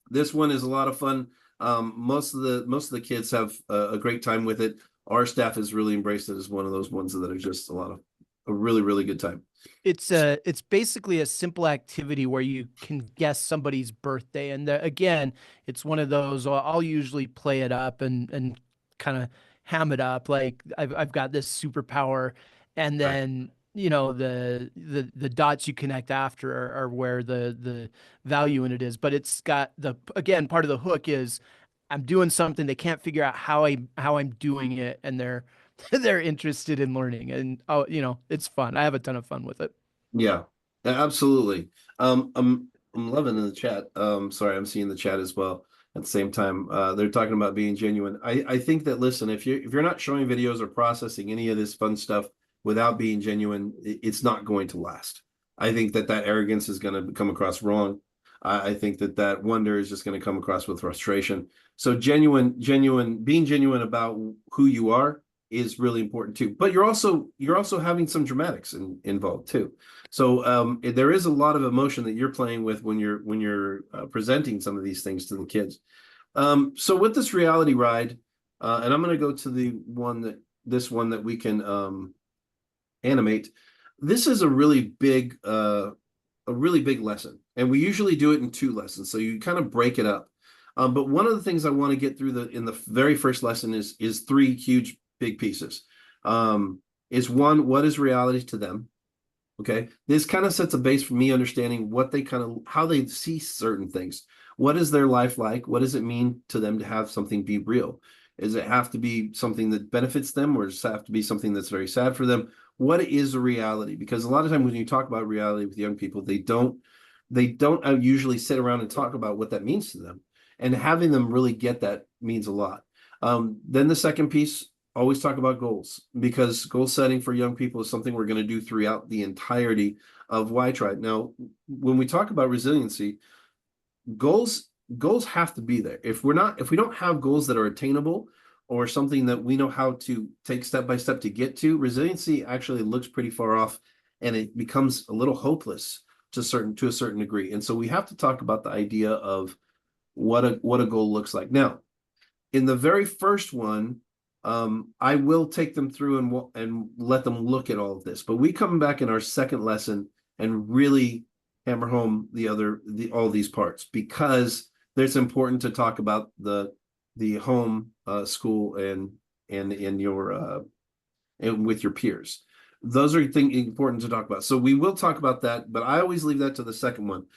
This one is a lot of fun. Most of the kids have a great time with it. Our staff has really embraced it as one of those ones that are just a really, really good time. It's basically a simple activity where you can guess somebody's birthday. And again, it's one of those, I'll usually play it up and kind of ham it up. Like I've got this superpower, and then, you know, the dots you connect after are where the value in it is. But it's got again, part of the hook is I'm doing something, they can't figure out how I'm doing it, and they're they're interested in learning, and you know, it's fun. I have a ton of fun with it. Yeah, absolutely. I'm loving in the chat. Sorry, I'm seeing the chat as well at the same time. They're talking about being genuine. I think that, listen, if you're not showing videos or processing any of this fun stuff without being genuine, it's not going to last. I think that arrogance is going to come across wrong. I think that wonder is just going to come across with frustration. So being genuine about who you are is really important too. But you're also having some dramatics involved too. So there is a lot of emotion that you're playing with when you're presenting some of these things to the kids. So with this reality ride, and I'm going to go to this one that we can animate. This is a really big lesson, and we usually do it in 2 lessons. So you kind of break it up. But one of the things I want to get through in the very first lesson is 3 huge big pieces. Is one, what is reality to them? Okay, this kind of sets a base for me understanding how they see certain things. What is their life like? What does it mean to them to have something be real? Does it have to be something that benefits them, or does it have to be something that's very sad for them? What is a reality? Because a lot of times when you talk about reality with young people, they don't usually sit around and talk about what that means to them. And having them really get that means a lot. Then the second piece, always talk about goals, because goal setting for young people is something we're going to do throughout the entirety of Y-Tribe. Now, when we talk about resiliency, goals have to be there. If we don't have goals that are attainable or something that we know how to take step by step to get to, resiliency actually looks pretty far off, and it becomes a little hopeless to a certain degree. And so we have to talk about the idea of what a goal looks like. Now, in the very first one, I will take them through and let them look at all of this. But we come back in our second lesson and really hammer home all these parts, because it's important to talk about the home, school, and in your and with your peers. Those are things important to talk about. So we will talk about that, but I always leave that to the second one.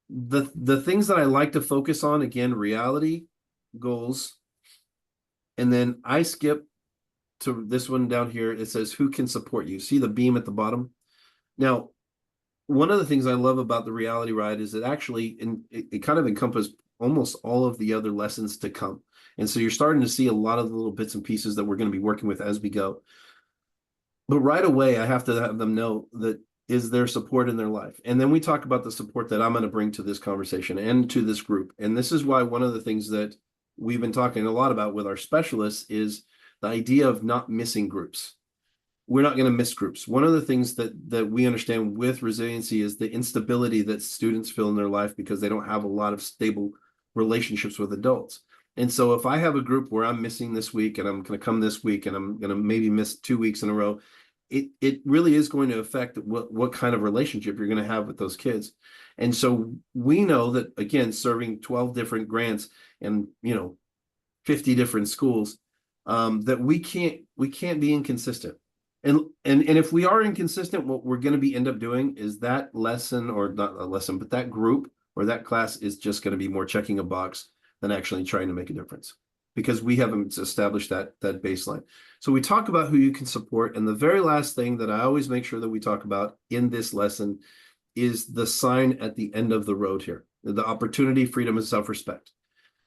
The things that I like to focus on, again, reality, goals, and then I skip to this one down here. It says, who can support you? See the beam at the bottom? Now, one of the things I love about the reality ride is it actually, it kind of encompasses almost all of the other lessons to come. And so you're starting to see a lot of the little bits and pieces that we're going to be working with as we go. But right away, I have to have them know that is there support in their life. And then we talk about the support that I'm going to bring to this conversation and to this group. And this is why one of the things that we've been talking a lot about with our specialists is the idea of not missing groups. We're not going to miss groups. One of the things that we understand with resiliency is the instability that students feel in their life because they don't have a lot of stable relationships with adults. And so if I have a group where I'm missing this week and I'm going to come this week and I'm going to maybe miss 2 weeks in a row, it really is going to affect what kind of relationship you're going to have with those kids. And so we know that, again, serving 12 different grants and 50 different schools, that we can't be inconsistent. And if we are inconsistent, what we're going to be end up doing is that lesson, or not a lesson, but that group or that class is just going to be more checking a box than actually trying to make a difference, because we haven't established that baseline. So we talk about who you can support, and the very last thing that I always make sure that we talk about in this lesson is the sign at the end of the road here: the opportunity, freedom, and self-respect.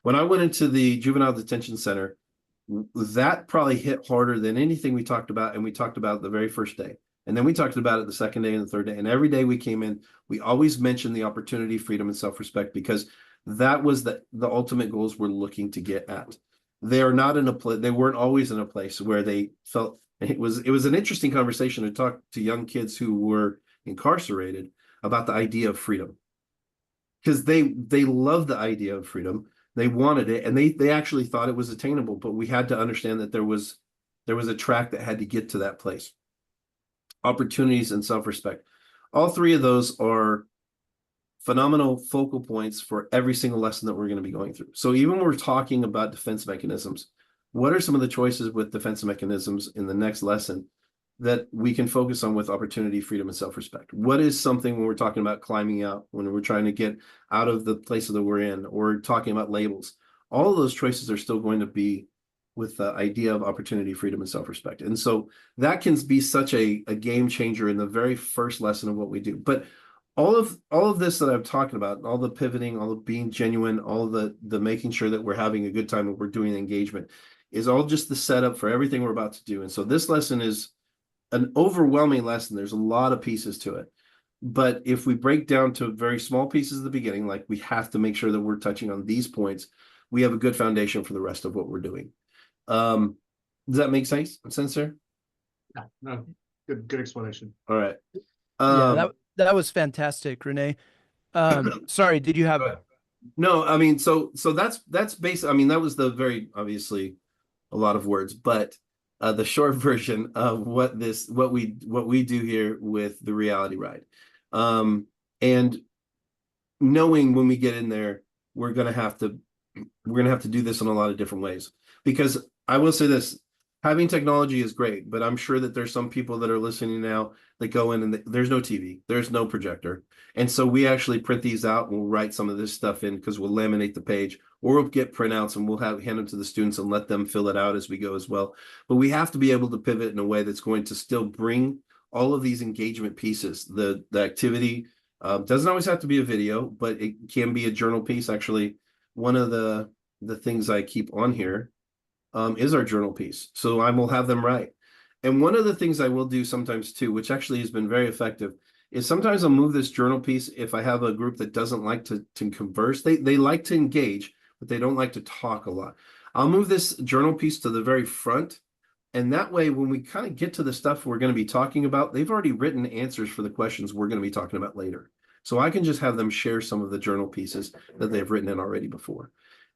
When I went into the juvenile detention center, that probably hit harder than anything we talked about, and we talked about the very first day, and then we talked about it the second day and the third day, and every day we came in, we always mentioned the opportunity, freedom, and self-respect, because that was the ultimate goals we're looking to get at. They are not in a place, they weren't always in a place where they felt it was an interesting conversation to talk to young kids who were incarcerated about the idea of freedom, because they love the idea of freedom. They wanted it, and they actually thought it was attainable, but we had to understand that there was a track that had to get to that place. Opportunities and self-respect. All three of those are phenomenal focal points for every single lesson that we're going to be going through. So even when we're talking about defense mechanisms, what are some of the choices with defense mechanisms in the next lesson that we can focus on with opportunity, freedom, and self-respect? What is something when we're talking about climbing out, when we're trying to get out of the places that we're in, or talking about labels? All of those choices are still going to be with the idea of opportunity, freedom, and self-respect. And so that can be such a game changer in the very first lesson of what we do. But all of this that I'm talking about, all the pivoting, all the being genuine, all the making sure that we're having a good time and we're doing engagement, is all just the setup for everything we're about to do. And so this lesson is an overwhelming lesson. There's a lot of pieces to it. But if we break down to very small pieces at the beginning, like we have to make sure that we're touching on these points, we have a good foundation for the rest of what we're doing. Does that make sense there? Yeah, no, good explanation. All right. Yeah, that was fantastic, Renee. Sorry, did you have? No, I mean, so that's basically, I mean, that was the very obviously a lot of words, but the short version of what we do here with the reality ride. And knowing when we get in there, we're gonna have to do this in a lot of different ways. Because I will say this, having technology is great, but I'm sure that there's some people that are listening now that go in and there's no TV, there's no projector. And so we actually print these out and we'll write some of this stuff in, because we'll laminate the page, or we'll get printouts and we'll hand them to the students and let them fill it out as we go as well. But we have to be able to pivot in a way that's going to still bring all of these engagement pieces. The activity doesn't always have to be a video, but it can be a journal piece. Actually, one of the things I keep on here is our journal piece. So I will have them write. And one of the things I will do sometimes too, which actually has been very effective, is sometimes I'll move this journal piece if I have a group that doesn't like to converse. They like to engage, but they don't like to talk a lot. I'll move this journal piece to the very front. And that way, when we kind of get to the stuff we're going to be talking about, they've already written answers for the questions we're going to be talking about later. So I can just have them share some of the journal pieces that they've written in already before.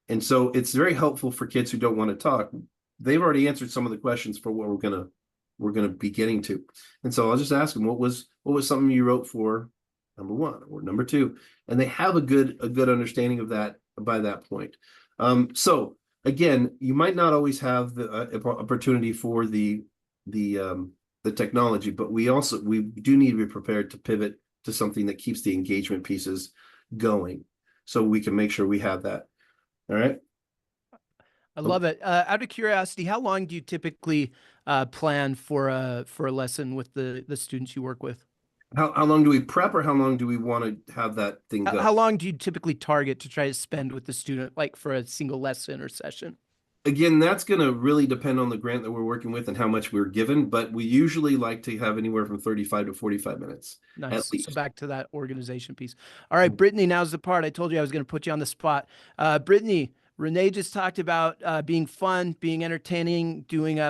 And so it's very helpful for kids who don't want to talk. They've already answered some of the questions for what we're gonna be getting to. And so I'll just ask them, what was something you wrote for number 1 or number 2? And they have a good understanding of that by that point. So again, you might not always have the opportunity for the technology, but we do need to be prepared to pivot to something that keeps the engagement pieces going, so we can make sure we have that. All right. I love it. Out of curiosity, how long do you typically plan for a lesson with the students you work with? How long do we prep, or how long do we want to have that thing go? How long do you typically target to try to spend with the student, like for a single lesson or session? Again, that's going to really depend on the grant that we're working with and how much we're given, but we usually like to have anywhere from 35 to 45 minutes. Nice. At least. So back to that organization piece. All right, Brittany, now's the part. I told you I was going to put you on the spot. Brittany, Renee just talked about being fun, being entertaining,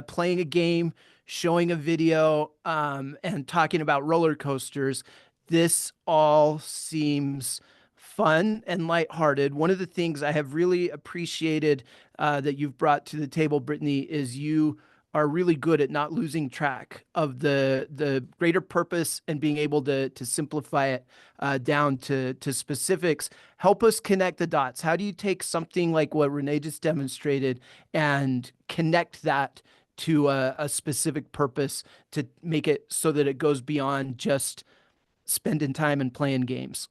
playing a game, showing a video, and talking about roller coasters. This all seems fun and lighthearted. One of the things I have really appreciated that you've brought to the table, Brittany, is you are really good at not losing track of the greater purpose and being able to simplify it down to specifics. Help us connect the dots. How do you take something like what Renee just demonstrated and connect that to a specific purpose to make it so that it goes beyond just spending time and playing games?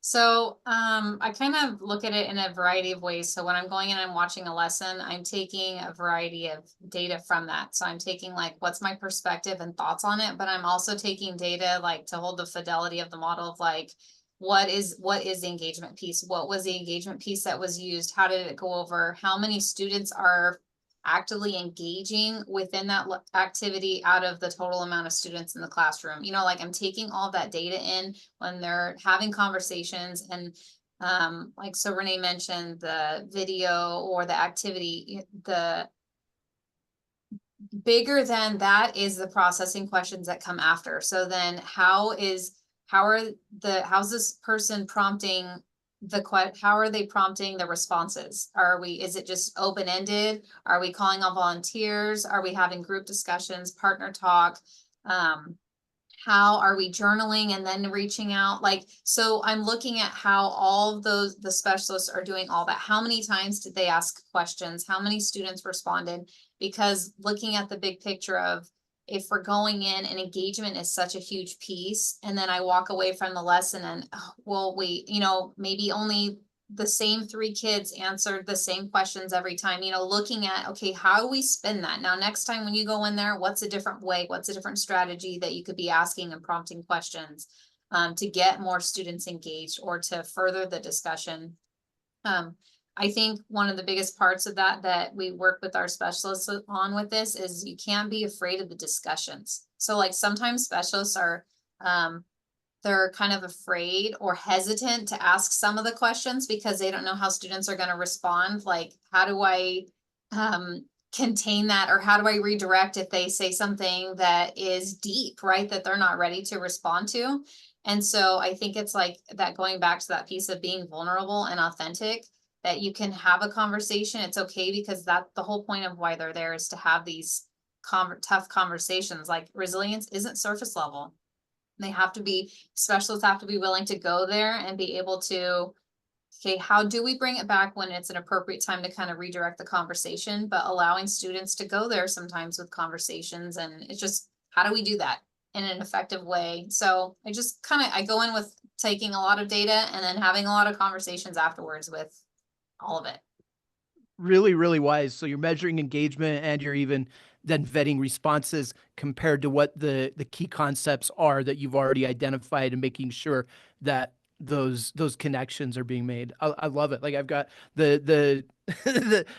So I kind of look at it in a variety of ways. So when I'm going in and I'm watching a lesson, I'm taking a variety of data from that. So I'm taking like, what's my perspective and thoughts on it, but I'm also taking data like to hold the fidelity of the model of like, what is the engagement piece? What was the engagement piece that was used? How did it go over? How many students are actively engaging within that activity out of the total amount of students in the classroom? You know, like I'm taking all that data in when they're having conversations, and like, so Renee mentioned the video or the activity, the bigger than that is the processing questions that come after. So then how's this person prompting how are they prompting the responses? Is it just open-ended? Are we calling on volunteers? Are we having group discussions, partner talk? How are we journaling and then reaching out? Like, so I'm looking at how all of the specialists are doing all that. How many times did they ask questions? How many students responded? Because looking at the big picture of, if we're going in and engagement is such a huge piece, and then I walk away from the lesson and, maybe only the same 3 kids answered the same questions every time, looking at, okay, how do we spin that? Now, next time when you go in there, what's a different way? What's a different strategy that you could be asking and prompting questions to get more students engaged or to further the discussion? I think one of the biggest parts of that we work with our specialists on with this is you can't be afraid of the discussions. So like sometimes specialists are, they're kind of afraid or hesitant to ask some of the questions because they don't know how students are going to respond. Like, how do I contain that, or how do I redirect if they say something that is deep, right, that they're not ready to respond to? And so I think it's like that, going back to that piece of being vulnerable and authentic, that you can have a conversation. It's okay, because that's the whole point of why they're there, is to have these tough conversations. Like, resilience isn't surface level. Specialists have to be willing to go there and be able to, okay, how do we bring it back when it's an appropriate time to kind of redirect the conversation, but allowing students to go there sometimes with conversations. And it's just, how do we do that in an effective way? So I go in with taking a lot of data and then having a lot of conversations afterwards with all of it. Really, really wise. So you're measuring engagement and you're even then vetting responses compared to what the key concepts are that you've already identified, and making sure that those connections are being made. I love it. Like, I've got the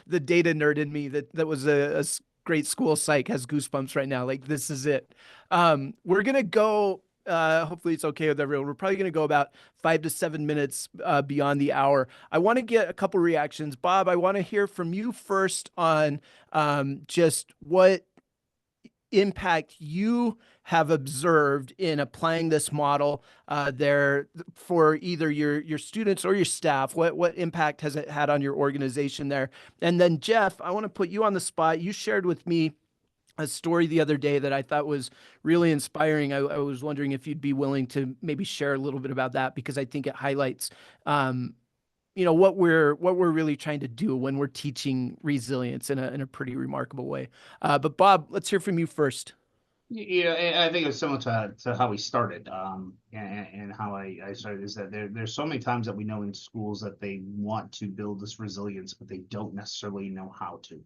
the data nerd in me that was a great school psych has goosebumps right now. Like, this is it. We're gonna go. Hopefully it's okay with everyone. We're probably going to go about 5 to 7 minutes beyond the hour. I want to get a couple reactions. Bob, I want to hear from you first on just what impact you have observed in applying this model there for either your students or your staff. What impact has it had on your organization there? And then Jeff, I want to put you on the spot. You shared with me a story the other day that I thought was really inspiring. I was wondering if you'd be willing to maybe share a little bit about that, because I think it highlights, what we're really trying to do when we're teaching resilience in a pretty remarkable way. But Bob, let's hear from you first. Yeah, I think it's similar to how we started, and how I started, is that there's so many times that we know in schools that they want to build this resilience, but they don't necessarily know how to.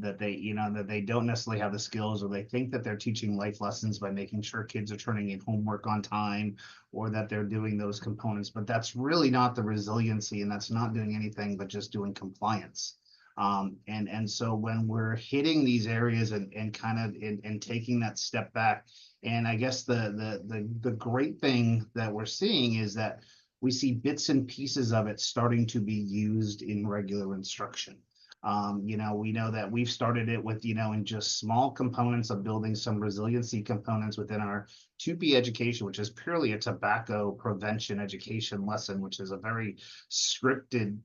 That they don't necessarily have the skills, or they think that they're teaching life lessons by making sure kids are turning in homework on time, or that they're doing those components, but that's really not the resiliency, and that's not doing anything but just doing compliance. And so when we're hitting these areas and kind of and taking that step back, and I guess the great thing that we're seeing is that we see bits and pieces of it starting to be used in regular instruction. We know that we've started it with, in just small components of building some resiliency components within our 2P education, which is purely a tobacco prevention education lesson, which is a very scripted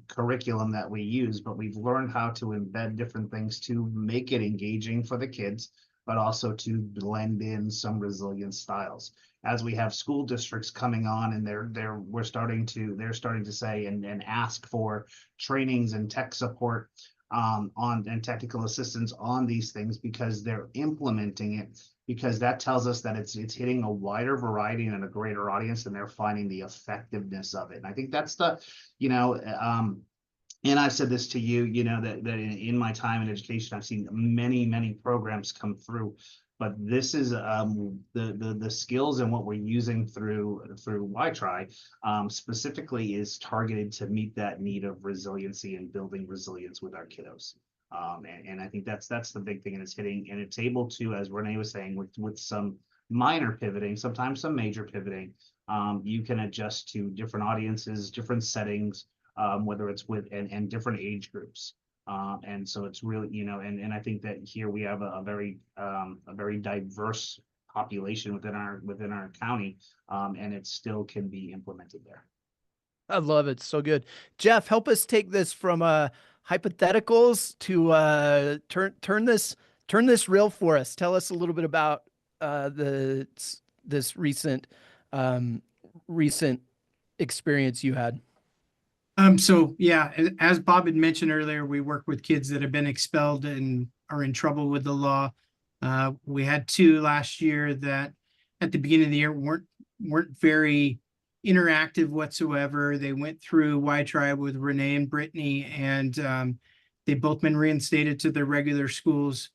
curriculum that we use, but we've learned how to embed different things to make it engaging for the kids, but also to blend in some resilient styles. As we have school districts coming on, and they're starting to say and ask for trainings and tech support on and technical assistance on these things, because they're implementing it, because that tells us that it's hitting a wider variety and a greater audience, and they're finding the effectiveness of it. And I think that's the, and I've said this to you, that in my time in education, I've seen many programs come through, but this is the skills and what we're using through YTRI specifically is targeted to meet that need of resiliency and building resilience with our kiddos. And I think that's the big thing, and it's hitting, and it's able to, as Renee was saying, with some minor pivoting, sometimes some major pivoting, you can adjust to different audiences, different settings, whether it's with and different age groups. And so it's really, and I think that here we have a very diverse population within our county, and it still can be implemented there. I love it. So good. Jeff, help us take this from hypotheticals to turn this real for us. Tell us a little bit about this recent experience you had. So yeah, as Bob had mentioned earlier, we work with kids that have been expelled and are in trouble with the law. We had 2 last year that at the beginning of the year weren't very interactive whatsoever. They went through YTRI with Renee and Brittany, and they've both been reinstated to their regular schools.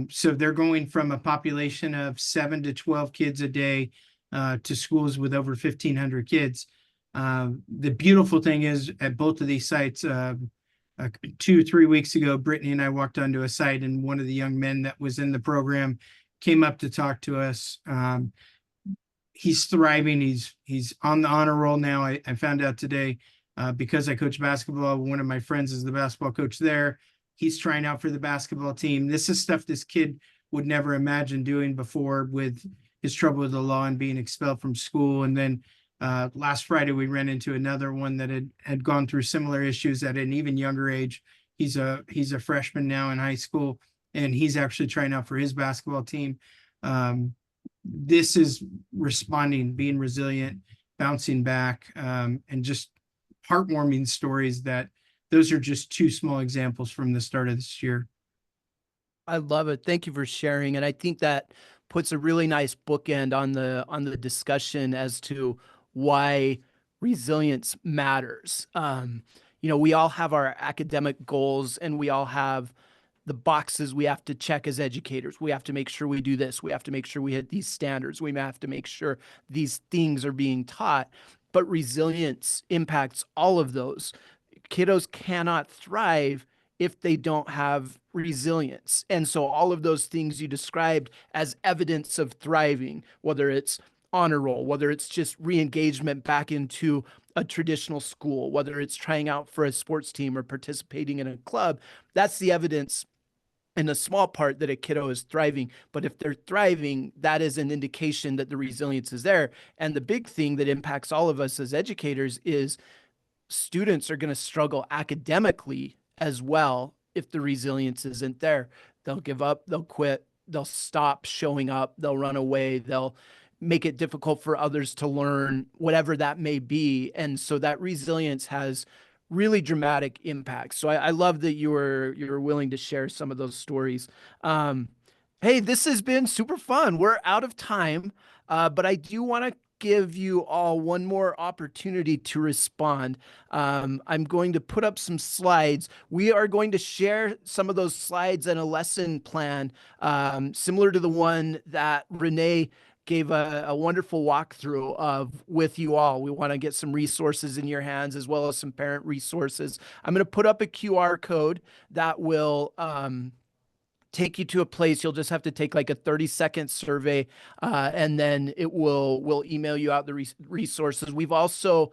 So they're going from a population of 7 to 12 kids a day to schools with over 1,500 kids. The beautiful thing is at both of these sites, 2-3 weeks ago, Brittany and I walked onto a site, and one of the young men that was in the program came up to talk to us. He's thriving. He's on the honor roll now. I found out today because I coach basketball. One of my friends is the basketball coach there. He's trying out for the basketball team. This is stuff this kid would never imagine doing before, with his trouble with the law and being expelled from school. And then last Friday, we ran into another one that had gone through similar issues at an even younger age. He's a freshman now in high school, and he's actually trying out for his basketball team. This is responding, being resilient, bouncing back, and just heartwarming stories. That those are just 2 small examples from the start of this year. I love it. Thank you for sharing. And I think that puts a really nice bookend on the discussion as to why resilience matters. We all have our academic goals, and we all have the boxes we have to check as educators. We have to make sure we do this. We have to make sure we hit these standards. We have to make sure these things are being taught. But resilience impacts all of those. Kiddos cannot thrive if they don't have resilience. And so all of those things you described as evidence of thriving, whether it's honor roll, whether it's just re-engagement back into a traditional school, whether it's trying out for a sports team or participating in a club, that's the evidence in a small part that a kiddo is thriving. But if they're thriving, that is an indication that the resilience is there. And the big thing that impacts all of us as educators is students are going to struggle academically as well if the resilience isn't there. They'll give up, they'll quit, they'll stop showing up, they'll run away, they'll make it difficult for others to learn, whatever that may be. And so that resilience has really dramatic impacts. So I love that you were willing to share some of those stories. Hey, this has been super fun. We're out of time, but I do want to give you all one more opportunity to respond. I'm going to put up some slides. We are going to share some of those slides and a lesson plan, similar to the one that Renee gave a wonderful walkthrough of with you all. We want to get some resources in your hands, as well as some parent resources. I'm going to put up a QR code that will take you to a place. You'll just have to take like a 30-second survey, and then we'll email you out the resources. We've also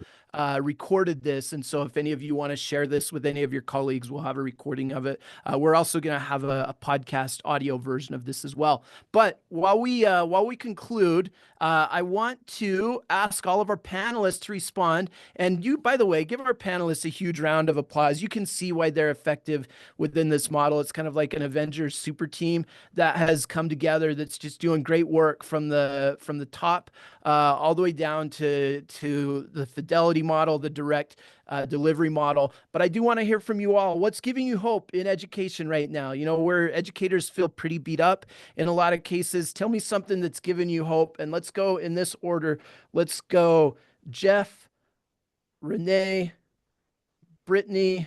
recorded this. And so if any of you want to share this with any of your colleagues, we'll have a recording of it. We're also going to have a podcast audio version of this as well. But while we conclude, I want to ask all of our panelists to respond. And you, by the way, give our panelists a huge round of applause. You can see why they're effective within this model. It's kind of like an Avengers super team that has come together that's just doing great work from the top all the way down to the fidelity model, the direct delivery model. But I do want to hear from you all. What's giving you hope in education right now? You know, where educators feel pretty beat up in a lot of cases. Tell me something that's giving you hope. And let's go in this order. Let's go Jeff, Renee, Brittany,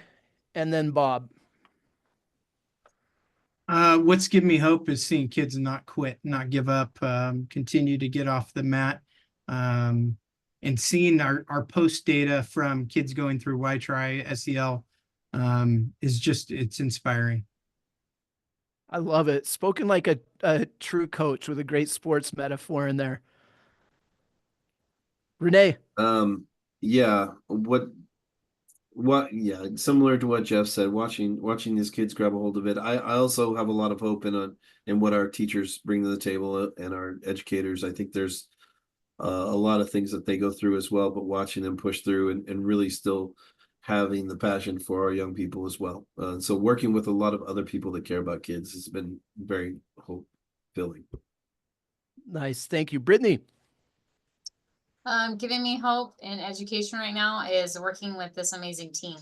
and then Bob. What's given me hope is seeing kids not quit, not give up, continue to get off the mat, and seeing our post data from kids going through YTRI SEL is just, it's inspiring. I love it. Spoken like a true coach with a great sports metaphor in there. Renee. Yeah, yeah, similar to what Jeff said, watching these kids grab a hold of it. I also have a lot of hope in what our teachers bring to the table and our educators. I think there's a lot of things that they go through as well, but watching them push through and really still having the passion for our young people as well. So working with a lot of other people that care about kids has been very hope-filling. Nice. Thank you. Brittany. Giving me hope in education right now is working with this amazing team.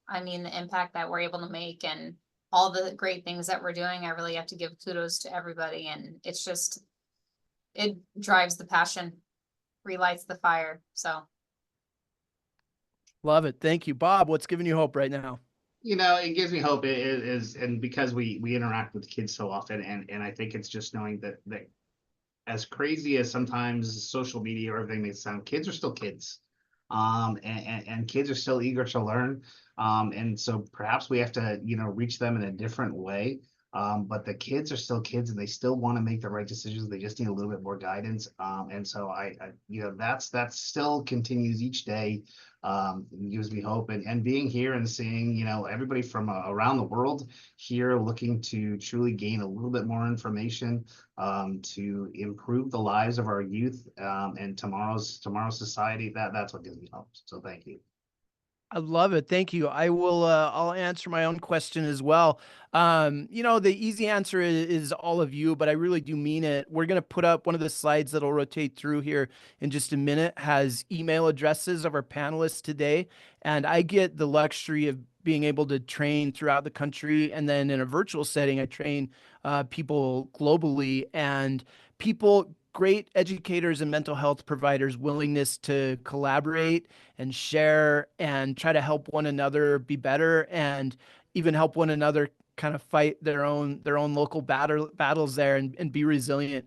I mean, the impact that we're able to make and all the great things that we're doing, I really have to give kudos to everybody. And it's just, it drives the passion, relights the fire. So. Love it. Thank you. Bob, what's giving you hope right now? You know, it gives me hope and because we interact with kids so often, and I think it's just knowing that as crazy as sometimes social media or everything may sound, kids are still kids. And kids are still eager to learn. And so perhaps we have to, reach them in a different way. But the kids are still kids and they still want to make the right decisions. They just need a little bit more guidance. And so I that still continues each day. It gives me hope and being here and seeing, everybody from around the world here looking to truly gain a little bit more information to improve the lives of our youth and tomorrow's society. That's what gives me hope. So thank you. I love it. Thank you. I will, I'll answer my own question as well. The easy answer is all of you, but I really do mean it. We're going to put up one of the slides that'll rotate through here in just a minute, has email addresses of our panelists today. And I get the luxury of being able to train throughout the country. And then in a virtual setting, I train people globally and great educators and mental health providers' willingness to collaborate and share and try to help one another be better and even help one another kind of fight their own local battles there and be resilient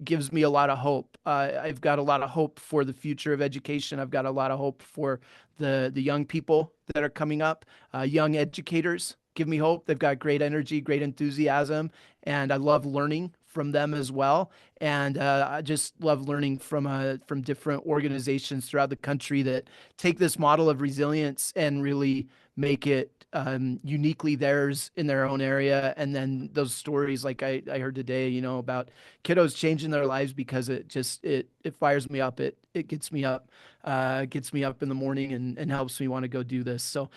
gives me a lot of hope. I've got a lot of hope for the future of education. I've got a lot of hope for the young people that are coming up, young educators. Give me hope. They've got great energy, great enthusiasm, and I love learning from them as well. And I just love learning from different organizations throughout the country that take this model of resilience and really make it uniquely theirs in their own area. And then those stories like I heard today, about kiddos changing their lives because it fires me up. It gets me up in the morning and helps me want to go do this. So